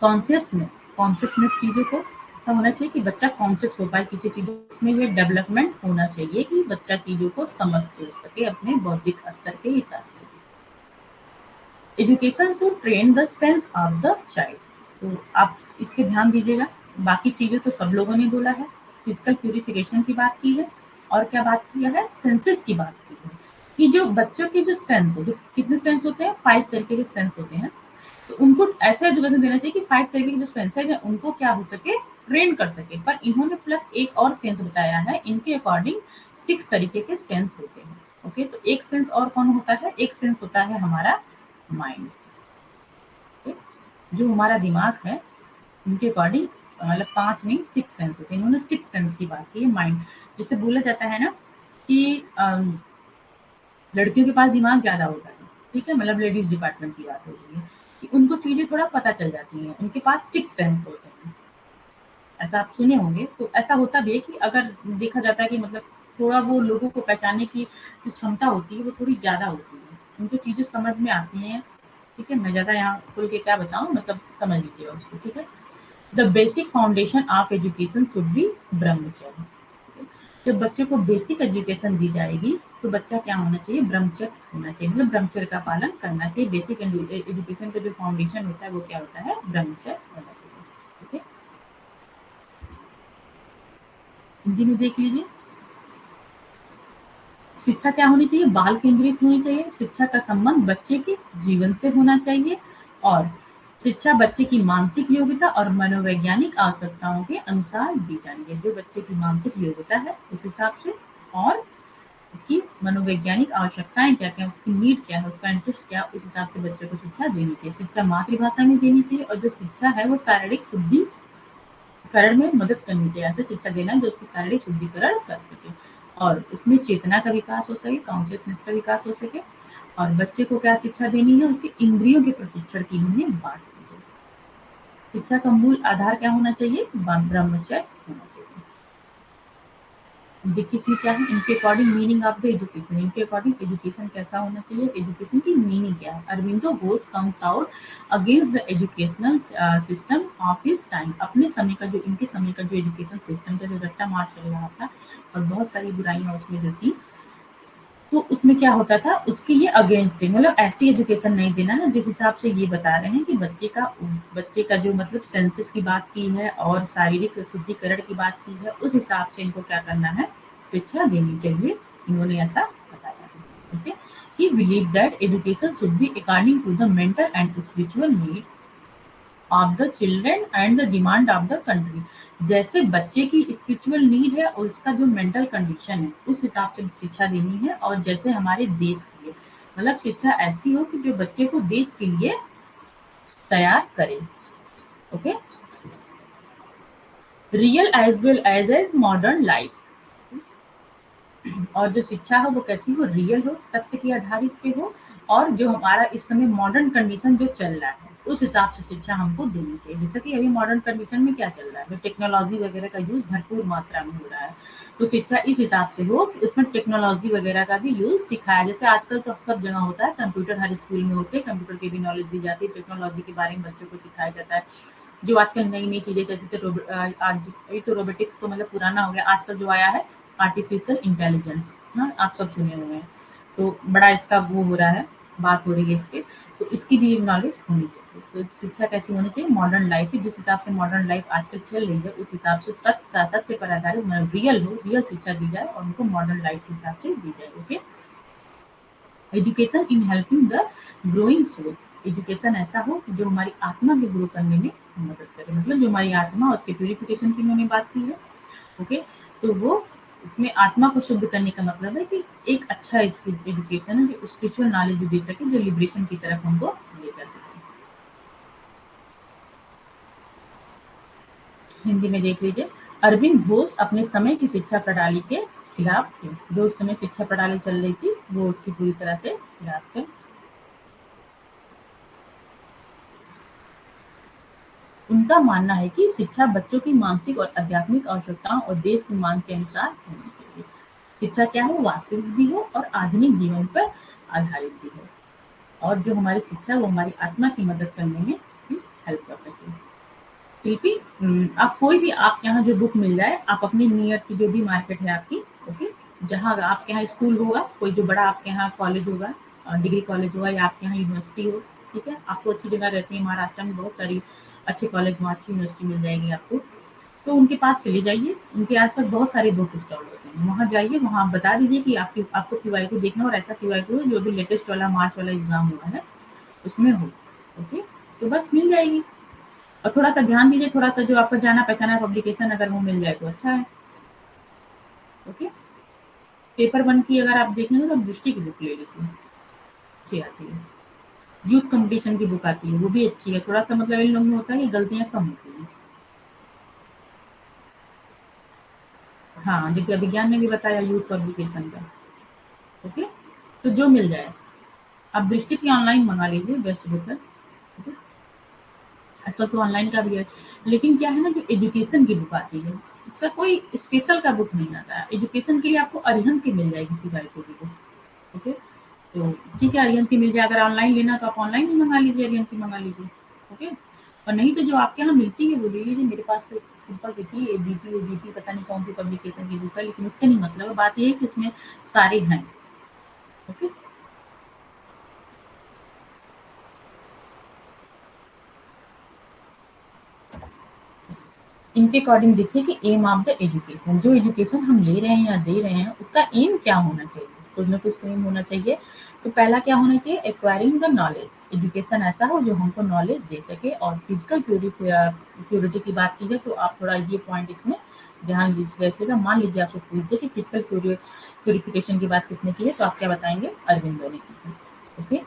consciousness. Consciousness चीज़ों को ऐसा होना चाहिए कि बच्चा कॉन्शियस हो पाए किसी चीज़ में, ये डेवलपमेंट होना चाहिए कि बच्चा चीज़ों को समझ सोच सके अपने बौद्धिक स्तर के हिसाब से। Education should train the sense of the child. तो आप इस पे ध्यान दीजिएगा। बाकी चीज़ें तो सब लोगों ने बोला है, फिजिकल प्यूरिफिकेशन की बात की है, और क्या बात किया है, सेंसेस की बात की है, कि जो बच्चों के जो सेंस है, जो कितने सेंस होते हैं, 5 तरीके के सेंस होते हैं, तो उनको ऐसा एजुकेशन देना चाहिए कि 5 तरीके के जो सेंसेज है उनको क्या हो सके, ट्रेन कर सके। पर इन्होंने प्लस एक और सेंस बताया है, इनके अकॉर्डिंग 6 तरीके के सेंस होते हैं। ओके, तो एक सेंस और कौन होता है, एक सेंस होता है हमारा माइंड। जो हमारा दिमाग है उनके अकॉर्डिंग मतलब 5 नहीं 6 सेंस होते हैं। इन्होंने 6 सेंस की बात की है। माइंड, जैसे बोला जाता है ना कि लड़कियों के पास दिमाग ज्यादा होता है, ठीक है, मतलब लेडीज डिपार्टमेंट की बात हो रही है, कि उनको चीजें थोड़ा पता चल जाती हैं, उनके पास 6 सेंस होते हैं। ऐसा आप सुने होंगे, तो ऐसा होता भी है कि अगर देखा जाता है कि मतलब थोड़ा वो लोगों को पहचानने की जो क्षमता होती है वो थोड़ी ज्यादा होती है, उनको चीजें समझ में आती हैं। ठीक है, मैं ज्यादा यहाँ खुल के क्या बताऊँ, मतलब समझ लीजिएगा उसको। ठीक है, the basic foundation of education should B ब्रह्मचर्य। जब बच्चे को बेसिक एजुकेशन दी जाएगी तो बच्चा क्या होना चाहिए, ब्रह्मचर्य होना चाहिए, मतलब ब्रह्मचर्य का पालन करना चाहिए। बेसिक एजुकेशन का जो फाउंडेशन होता है वो क्या होता है, ब्रह्मचर्य होना चाहिए। ठीक है, हिंदी में देख लीजिए। शिक्षा क्या होनी चाहिए, बाल केंद्रित होनी चाहिए। शिक्षा का संबंध बच्चे के जीवन से होना चाहिए, और शिक्षा बच्चे की मानसिक योग्यता और मनोवैज्ञानिक आवश्यकताओं के अनुसार दी जानी है। जो बच्चे की मानसिक योग्यता है उस हिसाब से, और इसकी मनोवैज्ञानिक आवश्यकताएं क्या क्या, उसकी नीड क्या है, उसका इंटरेस्ट क्या, उस हिसाब से बच्चों को शिक्षा देनी चाहिए। शिक्षा मातृभाषा में देनी चाहिए, और जो शिक्षा है वो शारीरिक शुद्धिकरण में मदद करनी चाहिए। ऐसे शिक्षा देना जो उसकी शारीरिक शुद्धिकरण कर सके, और उसमें चेतना का विकास हो सके, कॉन्शियसनेस का विकास हो सके। और बच्चे को क्या शिक्षा देनी है, उसके इंद्रियों के प्रशिक्षण की इन्होंने बात की है। शिक्षा का मूल आधार क्या होना चाहिए, ब्रह्मचर्य होना चाहिए। देखिए इसमें क्या है, इनके according meaning of the education, इनके अकॉर्डिंग एजुकेशन कैसा होना चाहिए, एजुकेशन की मीनिंग क्या है। Aurobindo Ghosh comes out against the educational system of his time. अपने समय का जो, इनके समय का जो एजुकेशन सिस्टम था, जो रट्टा मार चल रहा था और बहुत सारी बुराइयां उसमें जो थी, तो उसमें क्या होता था, उसके ये अगेंस्ट थे। मतलब ऐसी एजुकेशन नहीं देना है जिस हिसाब से ये बता रहे हैं कि बच्चे का जो मतलब सेंसेस की बात की है और शारीरिक शुद्धिकरण की बात की है, उस हिसाब से इनको क्या करना है, शिक्षा देनी चाहिए। इन्होंने ऐसा बताया है। Okay, he believe that education should be according to the mental and spiritual need of the children and the demand of the country. जैसे बच्चे की स्पिरिचुअल नीड है और उसका जो मेंटल कंडीशन है उस हिसाब से शिक्षा देनी है, और जैसे हमारे देश के लिए, मतलब शिक्षा ऐसी हो कि जो बच्चे को देश के लिए तैयार करे। Okay, real as well as modern life. और जो शिक्षा हो वो कैसी हो, रियल हो, सत्य के आधारित पे हो, और जो हमारा इस समय मॉडर्न कंडीशन जो चल रहा है उस हिसाब से शिक्षा हमको देनी चाहिए। जैसे कि अभी मॉडर्न कंडीशन में क्या चल रहा है, टेक्नोलॉजी वगैरह का यूज भरपूर मात्रा में हो रहा है, तो शिक्षा इस हिसाब से हो कि उसमें टेक्नोलॉजी वगैरह का भी यूज सिखाया। जैसे आजकल तो सब जगह होता है, कंप्यूटर हर स्कूल में होते हैं, कंप्यूटर की भी नॉलेज दी जाती है, टेक्नोलॉजी के बारे में बच्चों को सिखाया जाता है। जो आजकल नई नई चीजें, जैसे आज अभी तो रोबोटिक्स तो मतलब पुराना हो गया, आजकल जो आया है आर्टिफिशियल इंटेलिजेंस, हाँ आप सब सुने हुए हैं, तो बड़ा इसका वो हो रहा है, बात हो रही है इस पे, तो इसकी भी नॉलेज होनी चाहिए। तो शिक्षा कैसी होनी चाहिए, मॉडर्न लाइफ की, जिस हिसाब से मॉडर्न लाइफ आजकल चल रही है उस हिसाब से सत्य पर आधारित, मतलब रियल हो, रियल शिक्षा दी जाए और उनको मॉडर्न लाइफ के हिसाब से दी जाए। Okay, education in helping the growing soul. Education ऐसा हो कि जो हमारी आत्मा के ग्रो करने में मदद करे, मतलब जो हमारी आत्मा, उसके प्यूरिफिकेशन की उन्होंने बात की है। ओके, तो वो इसमें आत्मा को शुद्ध करने का मतलब है कि एक अच्छा एजुकेशन है जो स्पिरिचुअल नॉलेज भी दे सके, जो लिबरेशन की तरफ हमको ले जा सके। हिंदी में देख लीजिए। अरविंद घोष अपने समय की शिक्षा प्रणाली के खिलाफ थे। जो उस समय शिक्षा प्रणाली चल रही थी वो उसकी पूरी तरह से खिलाफ थे। उनका मानना है कि शिक्षा बच्चों की मानसिक और आध्यात्मिक आवश्यकताओं और देश की मांग के अनुसार होनी चाहिए। शिक्षा क्या हो, वास्तविक भी हो और आधुनिक जीवन पर आधारित भी हो, और जो हमारी शिक्षा है वो हमारी आत्मा की मदद करने में भी हेल्प कर सके। शिल्पी, आप कोई भी आपके यहाँ जो बुक मिल जाए, आप अपनी नियर की जो भी मार्केट है आपकी, ओके, जहाँ आपके यहाँ स्कूल होगा, कोई जो बड़ा आपके यहाँ कॉलेज होगा, डिग्री कॉलेज होगा, या आपके यहाँ यूनिवर्सिटी हो, ठीक है, आपको अच्छी जगह रहती है महाराष्ट्र में, बहुत सारी अच्छे कॉलेज वहाँ अच्छी यूनिवर्सिटी मिल जाएगी आपको, तो उनके पास चले जाइए। उनके आसपास बहुत सारे बुक स्टॉल होते हैं, वहाँ जाइए, वहाँ आप बता दीजिए कि आपको क्यूआई को देखना, और ऐसा क्यूआई को जो भी लेटेस्ट वाला मार्च वाला एग्जाम हुआ है उसमें हो, ओके, तो बस मिल जाएगी। और थोड़ा-सा ध्यान दीजिए, थोड़ा-सा जो आपका जाना-पहचाना पब्लिकेशन अगर वो मिल जाए तो अच्छा है, ओके। पेपर 1 की अगर आप देखेंगे तो आप दृष्टि की बुक ले लीजिए, अच्छी आती है। यूथ कॉम्पिटिशन की बुक आती है, वो भी अच्छी है, थोड़ा-सा मतलब इन लोगों में होता है कि गलतियाँ कम होती हैं। हाँ, देखिए विज्ञान ने भी बताया यूथ पब्लिकेशन का, ओके, तो जो मिल जाए। आप दृष्टि की ऑनलाइन मँगा लीजिए, बेस्ट बुक है, ओके। आजकल तो ऑनलाइन का भी है, लेकिन क्या है ना, जो एजुकेशन की बुक आती है, उसका कोई स्पेशल का बुक नहीं आता है। एजुकेशन के लिए आपको अरिहंत की मिल जाएगी किफ़ायतों की बुक, ओके। तो ठीक है, अरिहंत की मिल जाए, अगर ऑनलाइन लेना तो आप ऑनलाइन ही मँगा लीजिए, अरिहंत की मँगा लीजिए, ओके। और नहीं तो जो आपके यहाँ मिलती है वो ले लीजिए। मेरे पास तो सिंपल सी थी, एबीपी पता नहीं कौन सी पब्लिकेशन की बुक है, लेकिन उससे नहीं मतलब है, बात ये है कि उसमें सारे हैं, ओके। इनके अकॉर्डिंग देखिए कि एम ऑफ द एजुकेशन, जो एजुकेशन हम ले रहे हैं या दे रहे हैं उसका एम क्या होना चाहिए, कुछ ना कुछ तो एम होना चाहिए। तो पहला क्या होना चाहिए, एक्वायरिंग द नॉलेज, एजुकेशन ऐसा हो जो हमको नॉलेज दे सके। और फिजिकल प्योरिटी की बात की जाए तो आप थोड़ा ये पॉइंट इसमें ध्यान दीजिए, रखिएगा। मान लीजिए आपसे पूछ दे कि फिजिकल प्योरिफिकेशन की बात किसने की है, तो आप क्या बताएंगे, अरविंदो ने की है, ओके।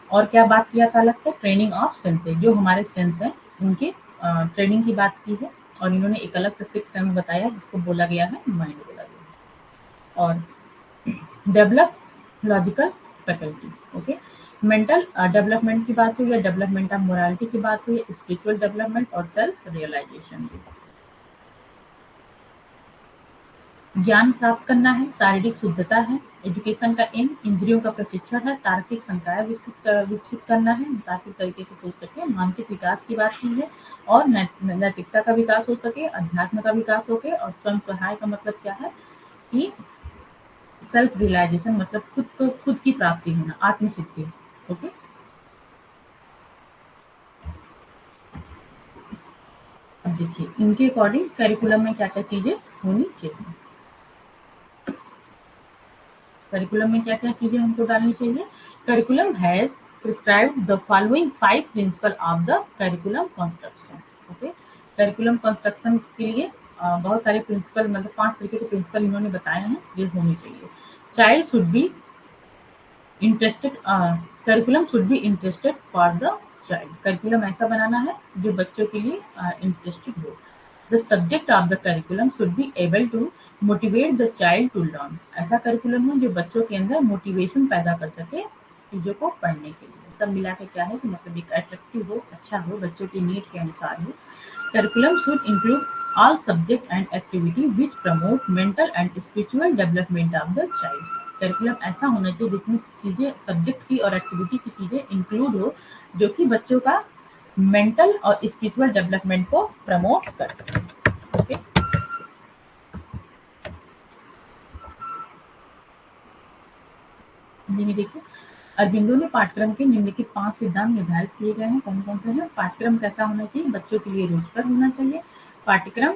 और क्या बात किया था अलग से, ट्रेनिंग ऑफ सेंसेस, जो हमारे सेंस हैं उनके ट्रेनिंग की बात की है। और इन्होंने एक अलग से सिक्स सेंस बताया जिसको बोला गया है माइंड, बोला गया है। और develop logical faculty, okay. Mental development की बात हुई, या डेवलपमेंट ऑफ मोरालिटी की बात हुई, स्पिरिचुअल डेवलपमेंट और सेल्फ रियलाइजेशन की। ज्ञान प्राप्त करना है, शारीरिक शुद्धता है, एजुकेशन का एम इंद्रियों का प्रशिक्षण है, तार्किक संकाय विकसित करना है, तार्किक तरीके से सोच सके, मानसिक विकास की बात की है, और नैतिकता का विकास हो सके, अध्यात्म का विकास हो सके। और स्वयं सहाय का मतलब क्या है कि सेल्फ रियलाइजेशन, मतलब खुद की प्राप्ति होना, आत्मसिद्धि, ओके। अब देखिए इनके अकॉर्डिंग करिकुलम में क्या क्या चीजें होनी चाहिए, करिकुलम में क्या-क्या चीज़ें हमको डालनी चाहिए। Curriculum has prescribed the following 5 principle of the curriculum construction, okay. Curriculum construction के लिए बहुत सारे प्रिंसिपल, मतलब 5 तरीके के प्रिंसिपल इन्होंने बताए हैं, ये होने चाहिए। Child should be interested, curriculum should be interested for the child, curriculum ऐसा बनाना है जो बच्चों के लिए इंटरेस्टेड हो। The subject of the curriculum should be able to motivate the child to learn, ऐसा करिकुलम हो जो बच्चों के अंदर मोटिवेशन पैदा कर सके चीज़ों को पढ़ने के लिए। सब मिला के क्या है कि मतलब एक अट्रैक्टिव हो, अच्छा हो, बच्चों की नीड के अनुसार हो। Curriculum should include all subject and activity which promote mental and spiritual development of the child, curriculum ऐसा होना चाहिए जिसमें चीजें, सब्जेक्ट की और एक्टिविटी की चीजें इंक्लूड हो जो कि बच्चों का मेंटल और स्पिरिचुअल डेवलपमेंट को प्रमोट कर सके, ओके। हिंदी में देखिए, अरबिंदो ने पाठ्यक्रम के निम्नलिखित 5 सिद्धांत निर्धारित किए गए हैं। कौन कौन से हैं, पाठ्यक्रम कैसा होना चाहिए, बच्चों के लिए रोचकर होना चाहिए। पाठ्यक्रम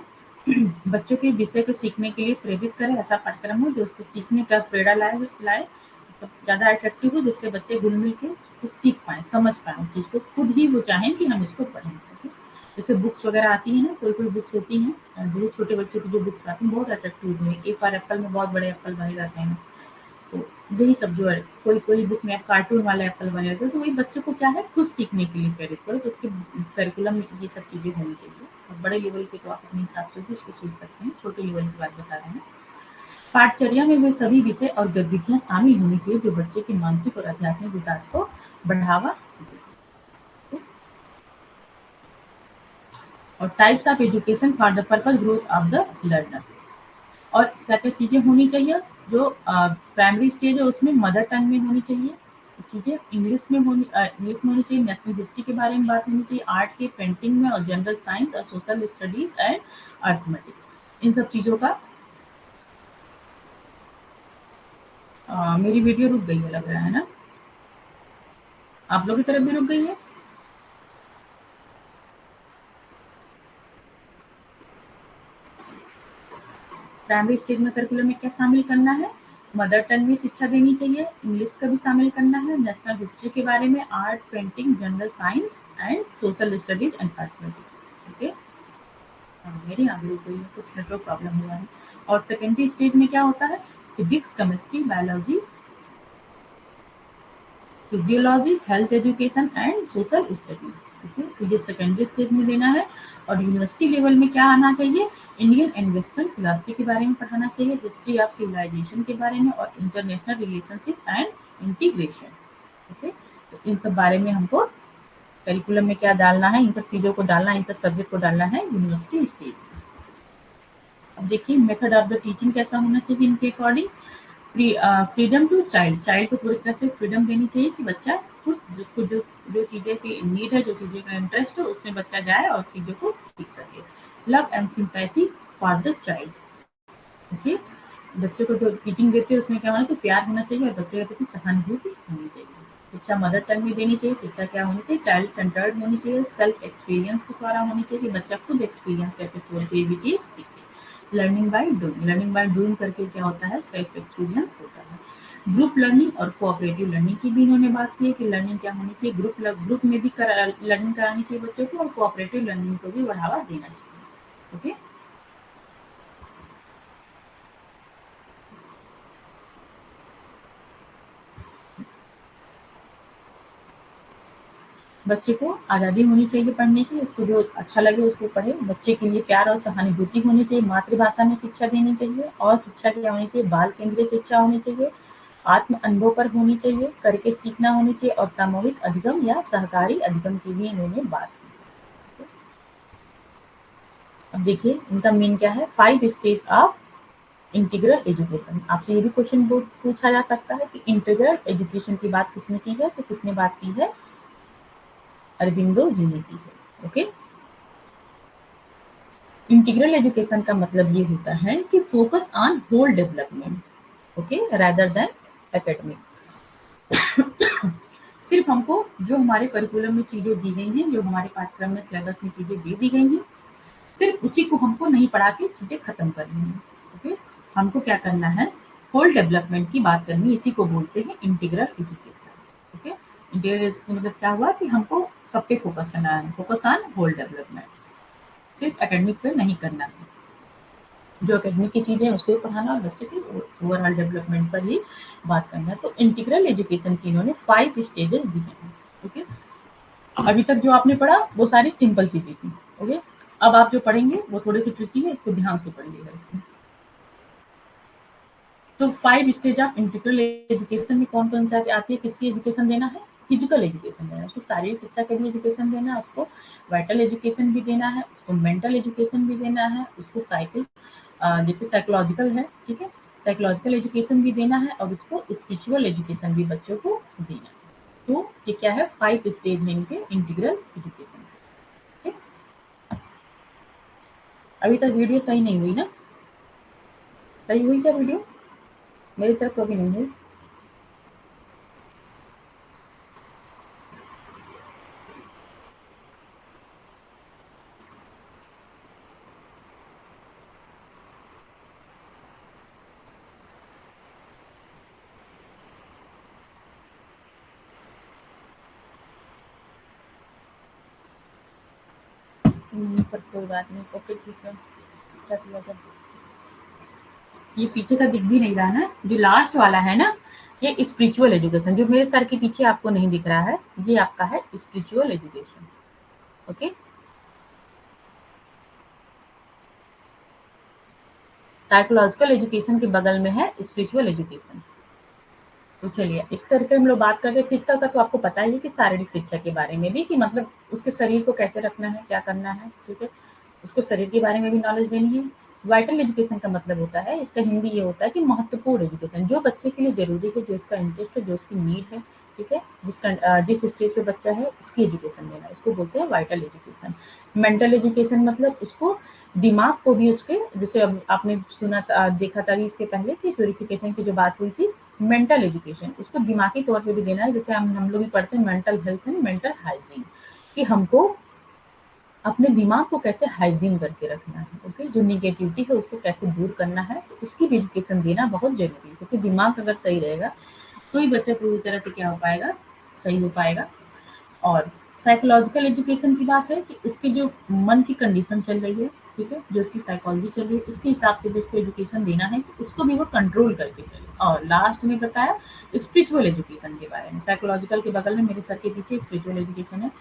बच्चों के विषय को सीखने के लिए प्रेरित करे, ऐसा पाठ्यक्रम हो जो उसको सीखने का प्रेरणा लाए, मतलब ज़्यादा अट्रैक्टिव हो, जिससे बच्चे घुल मिल के कुछ सीख पाएँ, समझ पाएँ उस चीज़ को, खुद ही वो चाहें कि हम इसको पढ़ें, ओके। जैसे बुक्स वगैरह आती हैं ना, कोई-कोई बुक्स होती हैं, जो छोटे बच्चों की जो बुक्स आती हैं बहुत अट्रैक्टिव होती हैं। ए फॉर एप्पल में बहुत बड़े एप्पल बने रहते हैं। तो यही सब जो है, कोई-कोई बुक में कार्टून वाले एप्पल बने रहते हैं, तो वही बच्चों को क्या है खुद सीखने के लिए प्रेरित करो, तो उसके करिकुलम में ये सब चीज़ें होनी चाहिए, और बड़े लेवल के तो आप अपने हिसाब से भी उसको सोच सकते हैं, छोटे लेवल की बात बता रहे हैं। पाठचर्या में वे सभी विषय और गतिविधियां शामिल होनी चाहिए जो बच्चे के मानसिक और आध्यात्मिक विकास को बढ़ावा दे सके। और types of education for the purpose growth of the learner, और क्या क्या चीजें होनी चाहिए। जो प्राइमरी स्टेज है उसमें मदर टंग में होनी चाहिए चीजें, इंग्लिश में होनी चाहिए, नेशनल हिस्ट्री के बारे में बात होनी चाहिए, आर्ट के, पेंटिंग में, और जनरल साइंस और सोशल स्टडीज एंड अर्थमेटिक, इन सब चीजों का। मेरी वीडियो रुक गई है लग रहा है ना, आप लोग की तरफ भी रुक गई है। प्राइमरी स्टेज में करिकुलम में क्या शामिल करना है, मदर टंग में शिक्षा देनी चाहिए, इंग्लिश का भी शामिल करना है, नेशनल हिस्ट्री के बारे में, art, painting, general science and social studies and arithmetic. Okay, मेरी आगे रुक गई है, कुछ नेटवर्क प्रॉब्लम हुआ है। और सेकेंडरी स्टेज में क्या होता है, physics, chemistry, biology, physiology, health education and social studies. Okay, तो ये सेकेंडरी स्टेज में देना है। और यूनिवर्सिटी लेवल में क्या आना चाहिए, इंडियन एंड वेस्टर्न फिलॉसफी के बारे में पढ़ाना चाहिए, हिस्ट्री ऑफ सिविलाइजेशन के बारे में, और international relationship and integration. Okay, तो इन सब बारे में हमको करिकुलम में क्या डालना है, इन सब चीजों को डालना है, इन सब सब्जेक्ट को डालना है यूनिवर्सिटी स्टेज में। अब देखिए मेथड ऑफ द टीचिंग कैसा होना चाहिए इनके according. Freedom to child, child को पूरी तरह से फ्रीडम देनी चाहिए कि बच्चा खुद जिसको जो जो चीजें की नीड है, जो चीजें का इंटरेस्ट है, उसमें बच्चा जाए और चीजों को सीख सके। Love and sympathy for the child. Okay, बच्चे को जो टीचिंग देते हैं उसमें क्या होना चाहिए, प्यार होना चाहिए और बच्चे के प्रति सहानुभूति होनी चाहिए। शिक्षा मदर टंग में देनी चाहिए, शिक्षा क्या होनी चाहिए, चाइल्ड सेंटर्ड होनी चाहिए, सेल्फ एक्सपीरियंस के द्वारा होनी चाहिए, बच्चा खुद एक्सपीरियंस करके कोई भी चीज सीखे। Learning by doing, learning by doing करके क्या होता है, सेल्फ एक्सपीरियंस होता है। ग्रुप लर्निंग और कोऑपरेटिव लर्निंग की भी इन्होंने बात की है कि लर्निंग क्या होनी चाहिए, ग्रुप में भी लर्निंग करानी चाहिए बच्चों को, और कोऑपरेटिव लर्निंग को भी बढ़ावा देना चाहिए। ओके, बच्चे को आज़ादी होनी चाहिए पढ़ने की, उसको जो अच्छा लगे उसको पढ़े, बच्चे के लिए प्यार और सहानुभूति होनी चाहिए, मातृभाषा में शिक्षा देनी चाहिए, और शिक्षा क्या होनी चाहिए, बाल केंद्रीय शिक्षा होनी चाहिए, आत्म अनुभव पर होनी चाहिए, करके सीखना होनी चाहिए, और सामूहिक अधिगम या सहकारी अधिगम की भी इन्होंने बात की। अब देखिए इनका मेन क्या है, 5 स्टेज ऑफ इंटीग्रल एजुकेशन। आपसे ये भी क्वेश्चन पूछा जा सकता है कि इंटीग्रल एजुकेशन की बात किसने की है, तो किसने बात की है, अरबिंदो जी ने की है। ओके, इंटीग्रल एजुकेशन का मतलब ये होता है कि focus on whole development, okay, rather than academic. सिर्फ हमको जो हमारे करिकुलम में चीजें दी गई हैं, जो हमारे पाठ्यक्रम में सिलेबस में चीजें दे दी गई हैं, सिर्फ उसी को हमको नहीं पढ़ा के चीजें खत्म करनी है। ओके, हमको क्या करना है, होल डेवलपमेंट की बात करनी है, इसी को बोलते हैं integral education. Okay, integral education मतलब क्या हुआ कि हमको सब पे फोकस करना है, फोकस ऑन होल डेवलपमेंट, सिर्फ एकेडमिक पे नहीं करना है। जो एकेडमिक की चीजें हैं उसको भी पढ़ाना, और बच्चे के ओवरऑल डेवलपमेंट पर ही बात करना है। तो इंटीग्रल एजुकेशन की इन्होंने 5 स्टेजेस दी हैं। ओके, अभी तक जो आपने पढ़ा वो सारी सिंपल चीजें थी। ओके, अब आप जो पढ़ेंगे वो थोड़ी सी ट्रिकी है, इसको ध्यान से पढ़िएगा इसमें। तो 5 स्टेज ऑफ इंटीग्रल एजुकेशन में कौन कौन सा आती है, किसकी एजुकेशन देना है, फिजिकल एजुकेशन देना है, उसको शारीरिक शिक्षा के लिए एजुकेशन देना है, उसको वाइटल एजुकेशन भी देना है, उसको मेंटल एजुकेशन भी देना है, उसको जैसे साइकोलॉजिकल है, ठीक है, साइकोलॉजिकल एजुकेशन भी देना है, और उसको स्पिरिचुअल एजुकेशन भी बच्चों को देना है। तो ये क्या है, 5 स्टेज है इनके इंटीग्रल एजुकेशन। ठीक, अभी तक वीडियो सही नहीं हुई ना, सही हुई क्या वीडियो, मेरी तरफ तो अभी नहीं हुई। पर कोई बात नहीं, ओके ठीक है, क्या किया जाए। ये पीछे का दिख भी नहीं रहा ना, जो लास्ट वाला है ना, ये स्पिरिचुअल एजुकेशन, जो मेरे सर के पीछे आपको नहीं दिख रहा है, ये आपका है spiritual education. Okay, psychological education के बगल में है स्पिरिचुअल एजुकेशन। तो चलिए एक करके हम लोग बात करते हैं फिजिकल का। तो आपको पता ही है कि शारीरिक शिक्षा के बारे में भी, कि मतलब उसके शरीर को कैसे रखना है, क्या करना है, ठीक है। उसको शरीर के बारे में भी नॉलेज देनी है। वाइटल एजुकेशन का मतलब होता है, इसका हिंदी ये होता है कि महत्वपूर्ण एजुकेशन, जो बच्चे के लिए जरूरी है, जो इसका इंटरेस्ट है, जो उसकी नीड है, ठीक है, जिस स्टेज पे बच्चा है उसकी एजुकेशन देना, इसको बोलते हैं वाइटल एजुकेशन। मेंटल एजुकेशन मतलब उसको दिमाग को भी उसके, जैसे अब आपने सुना देखा था भी इसके पहले कि प्यूरिफिकेशन की जो बात हुई थी, मेंटल एजुकेशन उसको दिमागी तौर पे भी देना है। जैसे हम लोग भी पढ़ते हैं mental health and mental hygiene, कि हमको अपने दिमाग को कैसे हाइजीन करके रखना है, ओके, जो निगेटिविटी है उसको कैसे दूर करना है, तो उसकी भी एजुकेशन देना बहुत जरूरी है, क्योंकि दिमाग अगर सही रहेगा तो ही बच्चा पूरी तरह से क्या हो पाएगा, सही हो पाएगा। और साइकोलॉजिकल एजुकेशन की बात है कि उसके जो मन की कंडीशन चल रही है, ठीक है, जो उसकी साइकोलॉजी चल रही है उसके हिसाब से भी उसको एजुकेशन देना है कि उसको भी वो कंट्रोल करके चले। और लास्ट में बताया स्पिरिचुअल एजुकेशन के बारे में। साइकोलॉजिकल के बगल में मेरे सर के पीछे स्पिरिचुअल एजुकेशन है।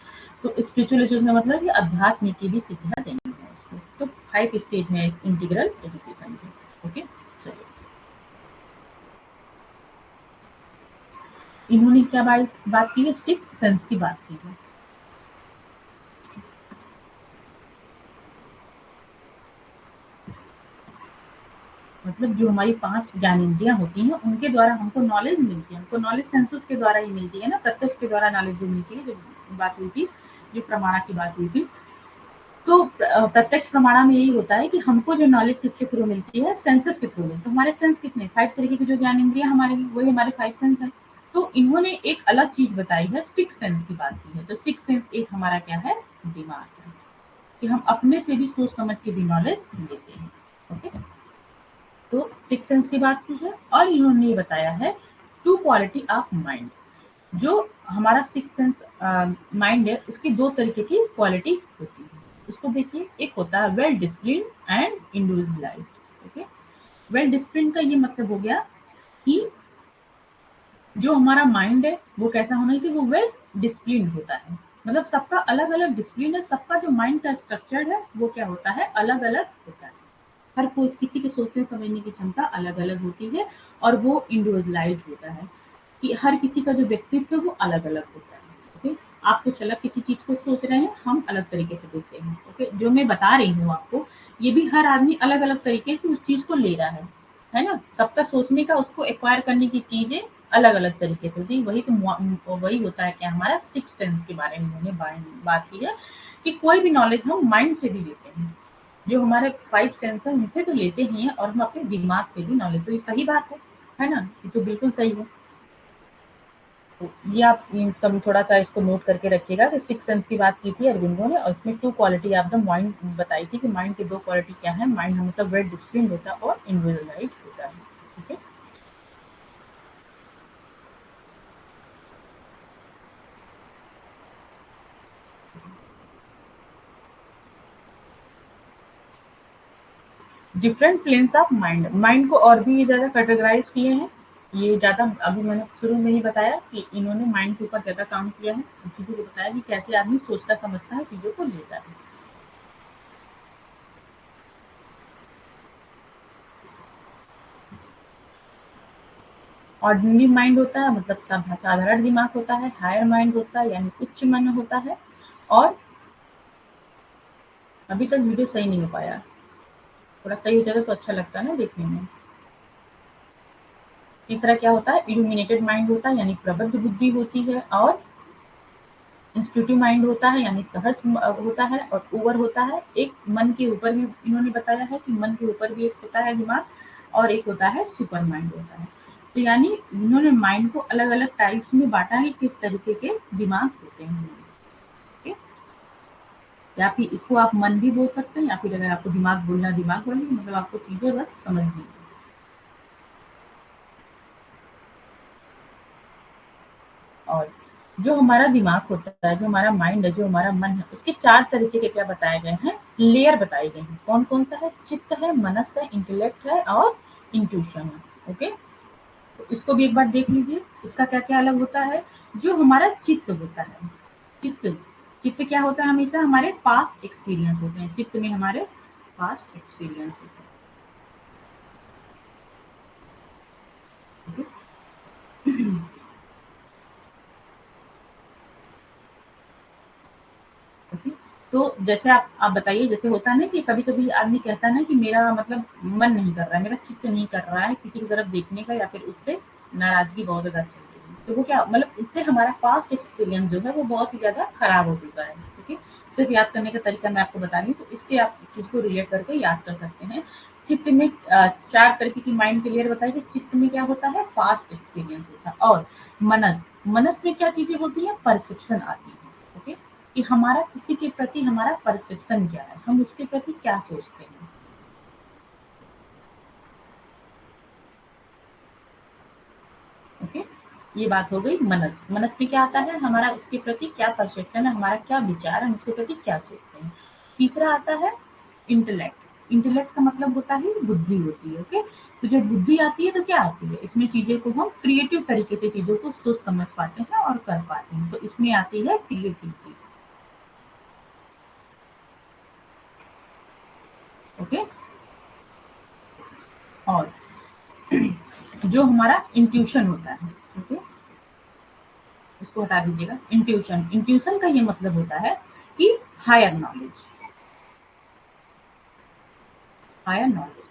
तो स्पिरिचुअल एजुकेशन का मतलब कि अध्यात्म की भी शिक्षा देनी है उसको। तो 5 स्टेज में इंटीग्रल एजुकेशन के, ओके। चलिए इन्होंने क्या बात की है, सिक्स सेंस की बात की है। मतलब जो हमारी 5 ज्ञानेंद्रियाँ होती हैं, उनके द्वारा हमको नॉलेज मिलती है। हमको नॉलेज सेंसेस के द्वारा ही मिलती है ना, प्रत्यक्ष के द्वारा नॉलेज जो मिलती है, जो बात हुई थी, जो प्रमाणा की बात हुई थी। तो प्रत्यक्ष प्रमाणा में यही होता है कि हमको जो नॉलेज किसके थ्रू मिलती है, सेंसेस के थ्रू मिलती है। तो हमारे सेंस कितने, 5 तरीके की जो ज्ञानेंद्रियाँ हमारे, वही हमारे 5 सेंस हैं। तो इन्होंने एक अलग चीज़ बताई है, 6 सेंस की बात की है। तो 6 सेंस एक हमारा क्या है, दिमाग है, कि हम अपने से भी सोच समझ के भी नॉलेज लेते हैं, ओके। तो सिक्स सेंस की बात की है। और इन्होंने ये बताया है टू क्वालिटी ऑफ माइंड। जो हमारा सिक्स सेंस माइंड है उसकी 2 तरीके की क्वालिटी होती है। उसको देखिए, एक होता है well discipline and individualised, okay. Well discipline का ये मतलब हो गया कि जो हमारा माइंड है वो कैसा होना चाहिए, वो वेल डिसिप्लिन होता है। मतलब सबका अलग अलग डिसिप्लिन है, सबका जो माइंड का स्ट्रक्चर है वो क्या होता है, अलग अलग होता है। हर कोई किसी के सोचने समझने की क्षमता अलग अलग होती है, और वो इंडिविजुअलाइज्ड होता है, कि हर किसी का जो व्यक्तित्व है वो अलग अलग होता है, ओके। आप कुछ अलग किसी चीज को सोच रहे हैं, हम अलग तरीके से देखते हैं, ओके। जो मैं बता रही हूँ आपको, ये भी हर आदमी अलग अलग तरीके से उस चीज को ले रहा है ना। सबका सोचने का, उसको एक्वायर करने की चीजें अलग अलग तरीके से होती है। वही तो वही होता है क्या, हमारा सिक्स सेंस के बारे में उन्होंने बात की है, कि कोई भी नॉलेज हम माइंड से भी लेते हैं। जो हमारे 5 सेंस है उनसे तो लेते ही हैं, और हम अपने दिमाग से भी नॉलेज, तो ये सही बात है ना, ये तो बिल्कुल सही है। तो ये आप इन सब थोड़ा-सा इसको नोट करके रखिएगा कि सिक्स सेंस की बात की थी अरविंदो ने, और इसमें 2 क्वालिटी ऑफ द माइंड बताई थी, कि माइंड की 2 क्वालिटी क्या है, माइंड हमेशा वेल डिसिप्लिन्ड होता है और इंडिविजुअलाइज्ड होता है, ठीक है। Different planes of mind, mind को और भी ज़्यादा कैटेगराइज़ किए हैं। ये ज़्यादा अभी मैंने शुरू में ही बताया कि इन्होंने माइंड के ऊपर ज़्यादा काम किया है, चीज़ों को बताया कि कैसे आदमी सोचता समझता है, चीज़ों को लेता है। ऑर्डिनरी माइंड होता है, मतलब साधारण दिमाग होता है। हायर माइंड होता है यानी उच्च मन होता है। और अभी तक वीडियो सही नहीं हो पाया, थोड़ा सही हो जाएगा तो अच्छा लगता है ना देखने में। तीसरा क्या होता है, इल्यूमिनेटेड माइंड होता है, यानी प्रबुद्ध बुद्धि होती है। और इंस्टीट्यूटिव माइंड होता है, यानी सहज होता है। और ओवर होता है, एक मन के ऊपर भी इन्होंने बताया है कि मन के ऊपर भी एक होता है दिमाग, और एक होता है सुपर माइंड होता है। तो यानी इन्होंने माइंड को अलग अलग टाइप्स में बांटा है, किस तरीके के दिमाग होते हैं, ठीक है। या फिर इसको आप मन भी बोल सकते हैं, या फिर अगर आपको दिमाग बोलना, दिमाग बोलिए, मतलब आपको चीजें बस समझनी है। और जो हमारा दिमाग होता है, जो हमारा माइंड है, जो हमारा मन है, उसके 4 तरीके के क्या बताए गए हैं, लेयर बताए गए हैं। कौन-कौन सा है, चित्त है, मनस है, इंटेलेक्ट है और इंट्यूशन है, ओके। तो इसको भी एक बार देख लीजिए, इसका क्या-क्या अलग होता है। जो हमारा चित्त होता है, चित्त चित्त क्या होता है, हमेशा हमारे पास्ट एक्सपीरियंस होते हैं। चित्त में हमारे पास्ट एक्सपीरियंस होते हैं। तो जैसे आप बताइए, जैसे होता है ना कि कभी-कभी आदमी कहता है ना कि मेरा मतलब मन नहीं कर रहा है, मेरा चित्त नहीं कर रहा है किसी की तरफ देखने का, या फिर उससे नाराज़गी बहुत ज़्यादा चल रही है। तो वो क्या मतलब उससे हमारा पास्ट एक्सपीरियंस जो है वो बहुत ही ज़्यादा खराब हो चुका है, ठीक है? सिर्फ़ याद करने का तरीका मैं आपको बता रही हूँ, तो इससे आप चीज़ को रिलेट करके याद कर सकते हैं। चित्त में 4 तरीके की माइंड क्लियर बताई कि चित्त में क्या होता है, पास्ट एक्सपीरियंस होता है। और मनस, मनस में क्या चीज़ें होती हैं, परसेप्शन आती है, ओके? कि हमारा किसी के प्रति हमारा परसेप्शन क्या है, हम उसके प्रति क्या सोचते हैं, ओके? ये बात हो गई मनस। मनस में क्या आता है, हमारा उसके प्रति क्या परसेप्शन है, हमारा क्या विचार है, हम उसके प्रति क्या सोचते हैं। तीसरा आता है इंटेलेक्ट। इंटेलेक्ट का मतलब होता है बुद्धि होती है, ओके? तो जब बुद्धि आती है तो क्या आती है, इसमें चीजें को हम क्रिएटिव तरीके से चीजों को सोच समझ पाते हैं और कर पाते हैं, तो इसमें आती है क्रिएटिविटी, ओके? और जो हमारा इंट्यूशन होता है, ओके, इसको हटा दीजिएगा। इंट्यूशन, इंट्यूशन का ये मतलब होता है कि higher knowledge, higher knowledge,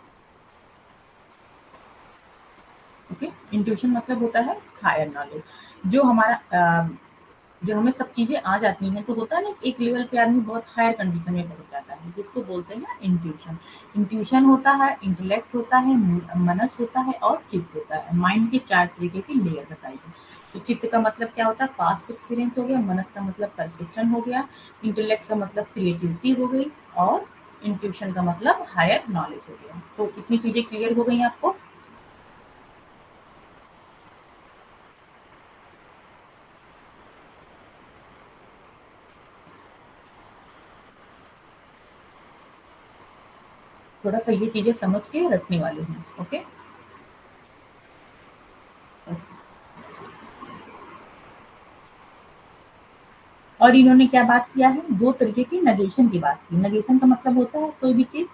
okay? Intuition मतलब होता है हायर नॉलेज। जो हमारा जो हमें सब चीजें आ जाती हैं, तो होता है ना एक लेवल पे आदमी बहुत हायर कंडीशन में पहुंच जाता है, जिसको बोलते हैं इंट्यूशन। इंट्यूशन होता है, इंटेलेक्ट होता है, मनस होता है और चित्त होता है। माइंड के 4 तरीके की लेयर बताई गई। तो चित्त का मतलब क्या होता है, पास्ट एक्सपीरियंस हो गया। मनस का मतलब परसेप्शन हो गया। इंटेलेक्ट का मतलब क्रिएटिविटी हो गई। और इंट्यूशन का मतलब हायर नॉलेज हो गया। तो इतनी चीजें क्लियर हो गई आपको। थोड़ा सा ये चीजें समझ के रखने वाली हैं, ओके? और इन्होंने क्या बात किया है, 2 तरीके की नेगेशन की बात की। नेगेशन का मतलब होता है कोई भी चीज़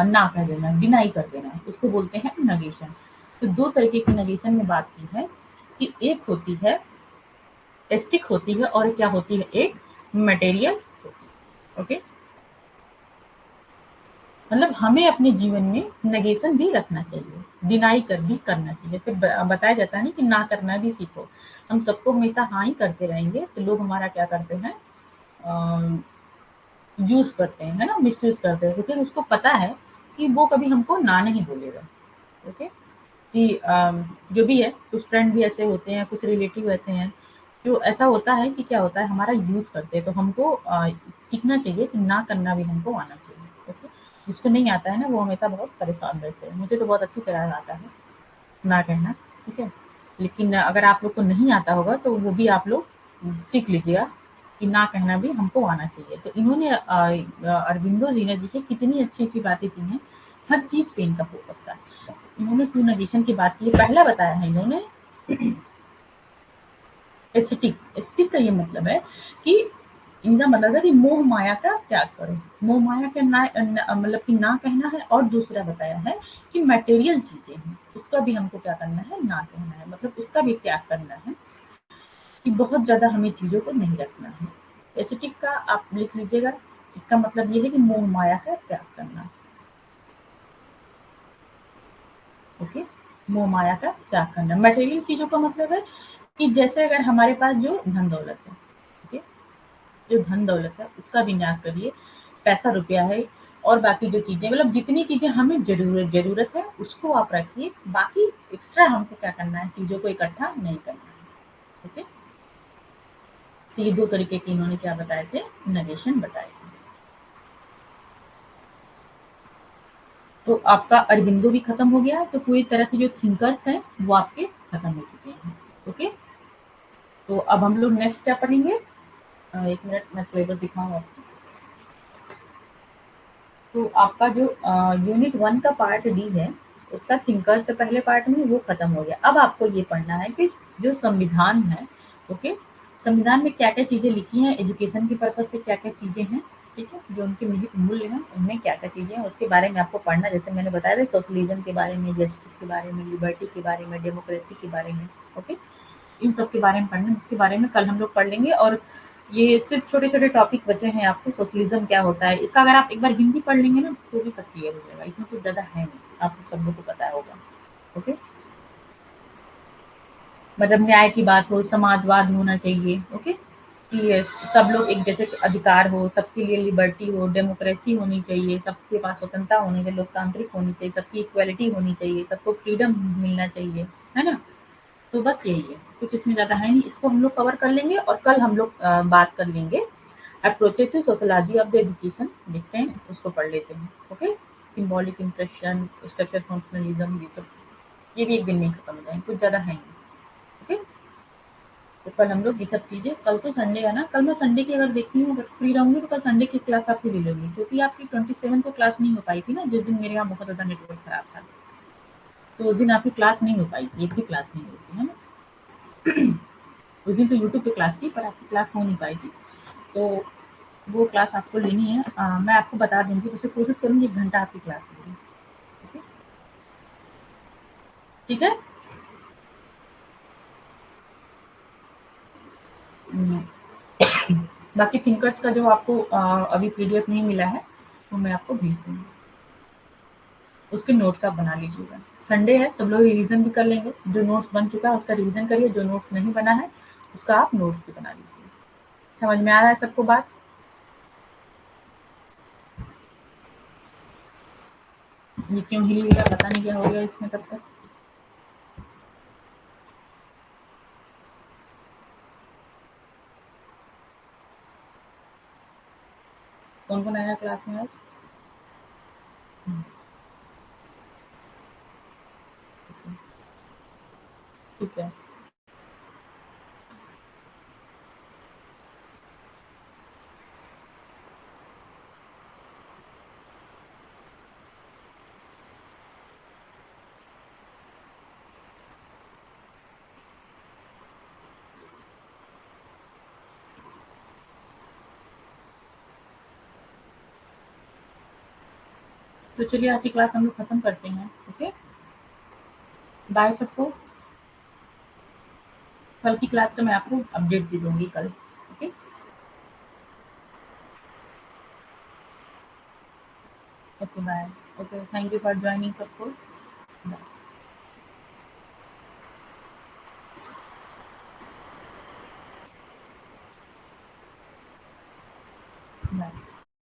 ना कर देना, डिनाई कर देना, उसको बोलते हैं नेगेशन। तो 2 तरीके की नेगेशन में बात की है कि एक होती है एस्टिक होती है और क्या होती है, एक मटेरियल होती है, ओके? मतलब हमें अपने जीवन में नेगेशन भी रखना चाहिए, डिनाई कर भी करना चाहिए। जैसे बताया जाता है ना कि ना करना भी सीखो। हम सबको हमेशा हाँ ही करते रहेंगे तो लोग हमारा क्या करते हैं, यूज़ करते हैं, है ना? मिसयूज़ करते हैं, तो फिर उसको पता है कि वो कभी हमको ना नहीं बोलेगा, ओके? कि जो भी है, कुछ फ्रेंड भी ऐसे होते हैं, कुछ रिलेटिव ऐसे हैं, जो ऐसा होता है कि क्या होता है, हमारा यूज़ करते हैं। तो हमको सीखना चाहिए कि ना करना भी हमको आना चाहिए, ओके? जिसको नहीं आता है ना, वो हमेशा बहुत परेशान रहते हैं। मुझे तो बहुत अच्छी तरह आता है ना कहना, ठीक है? लेकिन अगर आप लोग को नहीं आता होगा तो वो भी आप लोग सीख लीजिएगा कि ना कहना भी हमको आना चाहिए। तो इन्होंने अरविंदो जी ने देखिए कितनी अच्छी-अच्छी बातें की हैं, हर चीज़ पे इनका फ़ोकस था। इन्होंने टू नेगेशन की बात की है, पहला बताया है इन्होंने एस्थेटिक। एस्थेटिक का ये मतलब है कि इनका मतलब है कि मोह माया का त्याग करो। मोह माया का मतलब कि ना कहना है, और दूसरा बताया है कि मटेरियल चीज़ें हैं, उसका भी हमको क्या करना है, ना कहना है। मतलब उसका भी त्याग करना है कि बहुत ज़्यादा हमें चीज़ों को नहीं रखना है। एस्थेटिक का आप लिख लीजिएगा, इसका मतलब ये है कि मोह माया का त्याग करना, ओके? मोह माया का त्याग करना। मटेरियल चीज़ों का मतलब है कि जैसे अगर हमारे पास जो धन-दौलत है, ठीक है? जो धन-दौलत है उसका भी त्याग करिए। पैसा रुपया है और बाकी जो चीज़ें मतलब जितनी चीज़ें हमें ज़रूरत है उसको आप रखिए। बाकी एक्स्ट्रा हमको क्या करना है, चीज़ों को इकट्ठा नहीं करना है, ठीक है? तो ये 2 तरीके के इन्होंने क्या बताए थे, नरेशन बताए थे। तो आपका अरबिंदो भी खत्म हो गया, तो पूरी तरह से जो थिंकर्स हैं वो आपके खत्म हो चुके हैं, ओके? तो अब हम लोग नेक्स्ट क्या पढ़ेंगे? 1 मिनट मैं सिलेबस दिखाऊँ आपको। तो आपका जो यूनिट 1 का पार्ट डी है, उसका थिंकर से पहले पार्ट में वो खत्म हो गया। अब आपको ये पढ़ना है कि जो संविधान है, ओके? संविधान में क्या-क्या चीज़ें लिखी हैं, एजुकेशन के पर्पज़ से क्या-क्या चीज़ें हैं, ठीक है? जो उनके निहित मूल्य हैं, उनमें क्या-क्या चीज़ें हैं, उसके बारे में आपको पढ़ना है। जैसे मैंने बताया था सोशलिज़्म के बारे में, जस्टिस के बारे में, लिबर्टी के बारे में, डेमोक्रेसी के बारे में, ओके? इन सब के बारे में पढ़ना, जिसके बारे में कल हम लोग पढ़ लेंगे। और ये सिर्फ छोटे-छोटे टॉपिक बचे हैं आपके, सोशलिज़्म क्या होता है, इसका अगर आप एक बार हिंदी पढ़ लेंगे ना, तो भी सब क्लियर हो जाएगा, इसमें कुछ ज़्यादा है नहीं, आपको सब लोग को पता होगा। ओके? मतलब न्याय की बात हो, समाजवाद होना चाहिए, ओके? कि यस, सब लोग एक जैसे अधिकार हो, सबके लिए लिबर्टी हो, डेमोक्रेसी होनी चाहिए, सबके पास स्वतंत्रता होनी चाहिए, लोकतांत्रिक होनी चाहिए, सबकी इक्वालिटी होनी चाहिए, सबको फ्रीडम मिलना चाहिए, है ना? तो बस यही है, कुछ इसमें ज़्यादा है नहीं, इसको हम लोग कवर कर लेंगे और कल हम लोग बात कर लेंगे approaches to sociology of the education, देखते हैं, उसको पढ़ लेते हैं, okay? Symbolic impression, structure functionalism, ये सब, ये भी एक दिन में ही खत्म हो जाएँगे, कुछ ज़्यादा है नहीं, ओके? तो कल हम लोग ये सब चीज़ें, कल तो संडे है ना, कल मैं संडे की अगर देखती हूँ, अगर फ्री रहूँगी तो कल संडे की क्लास आपकी ले लूँगी, क्योंकि आपकी 27 को क्लास नहीं हो पाई थी ना, जिस दिन मेरे यहाँ बहुत ज़्यादा नेटवर्क खराब था। तो उस दिन आपकी क्लास नहीं हो पाई थी, एक भी क्लास नहीं हुई थी, है ना? उस दिन तो यूट्यूब पे क्लास थी, पर आपकी क्लास हो नहीं पाई थी। तो वो क्लास आपको लेनी है, मैं आपको बता दूँगी, उसे कोशिश करूँगी 1 घंटा आपकी क्लास लेने, ठीक है? ठीक है? उम, बाकी थिंकर्स का जो आपको अभी पीडीएफ नहीं मिला है, वो मैं आपको भेज दूँगी। उसके नोट्स आप बना लीजिएगा। संडे है, सब लोग रिवीजन भी कर लेंगे। जो नोट्स बन चुका है उसका रिवीजन करिए, जो नोट्स नहीं बना है उसका आप नोट्स भी बना लीजिए। समझ में आ रहा है सबको बात? ये क्यों हिल गया, पता नहीं क्या हो गया इसमें तब तक। कौन-कौन आया क्लास में आज? हुँ, ओके, ठीक है। तो चलिए आज की क्लास हम लोग खत्म करते हैं, ओके? बाय सबको। कल की क्लास का मैं आपको अपडेट दे दूँगी कल, okay? Okay, bye. Okay, thank you for joining सबको। Bye, bye.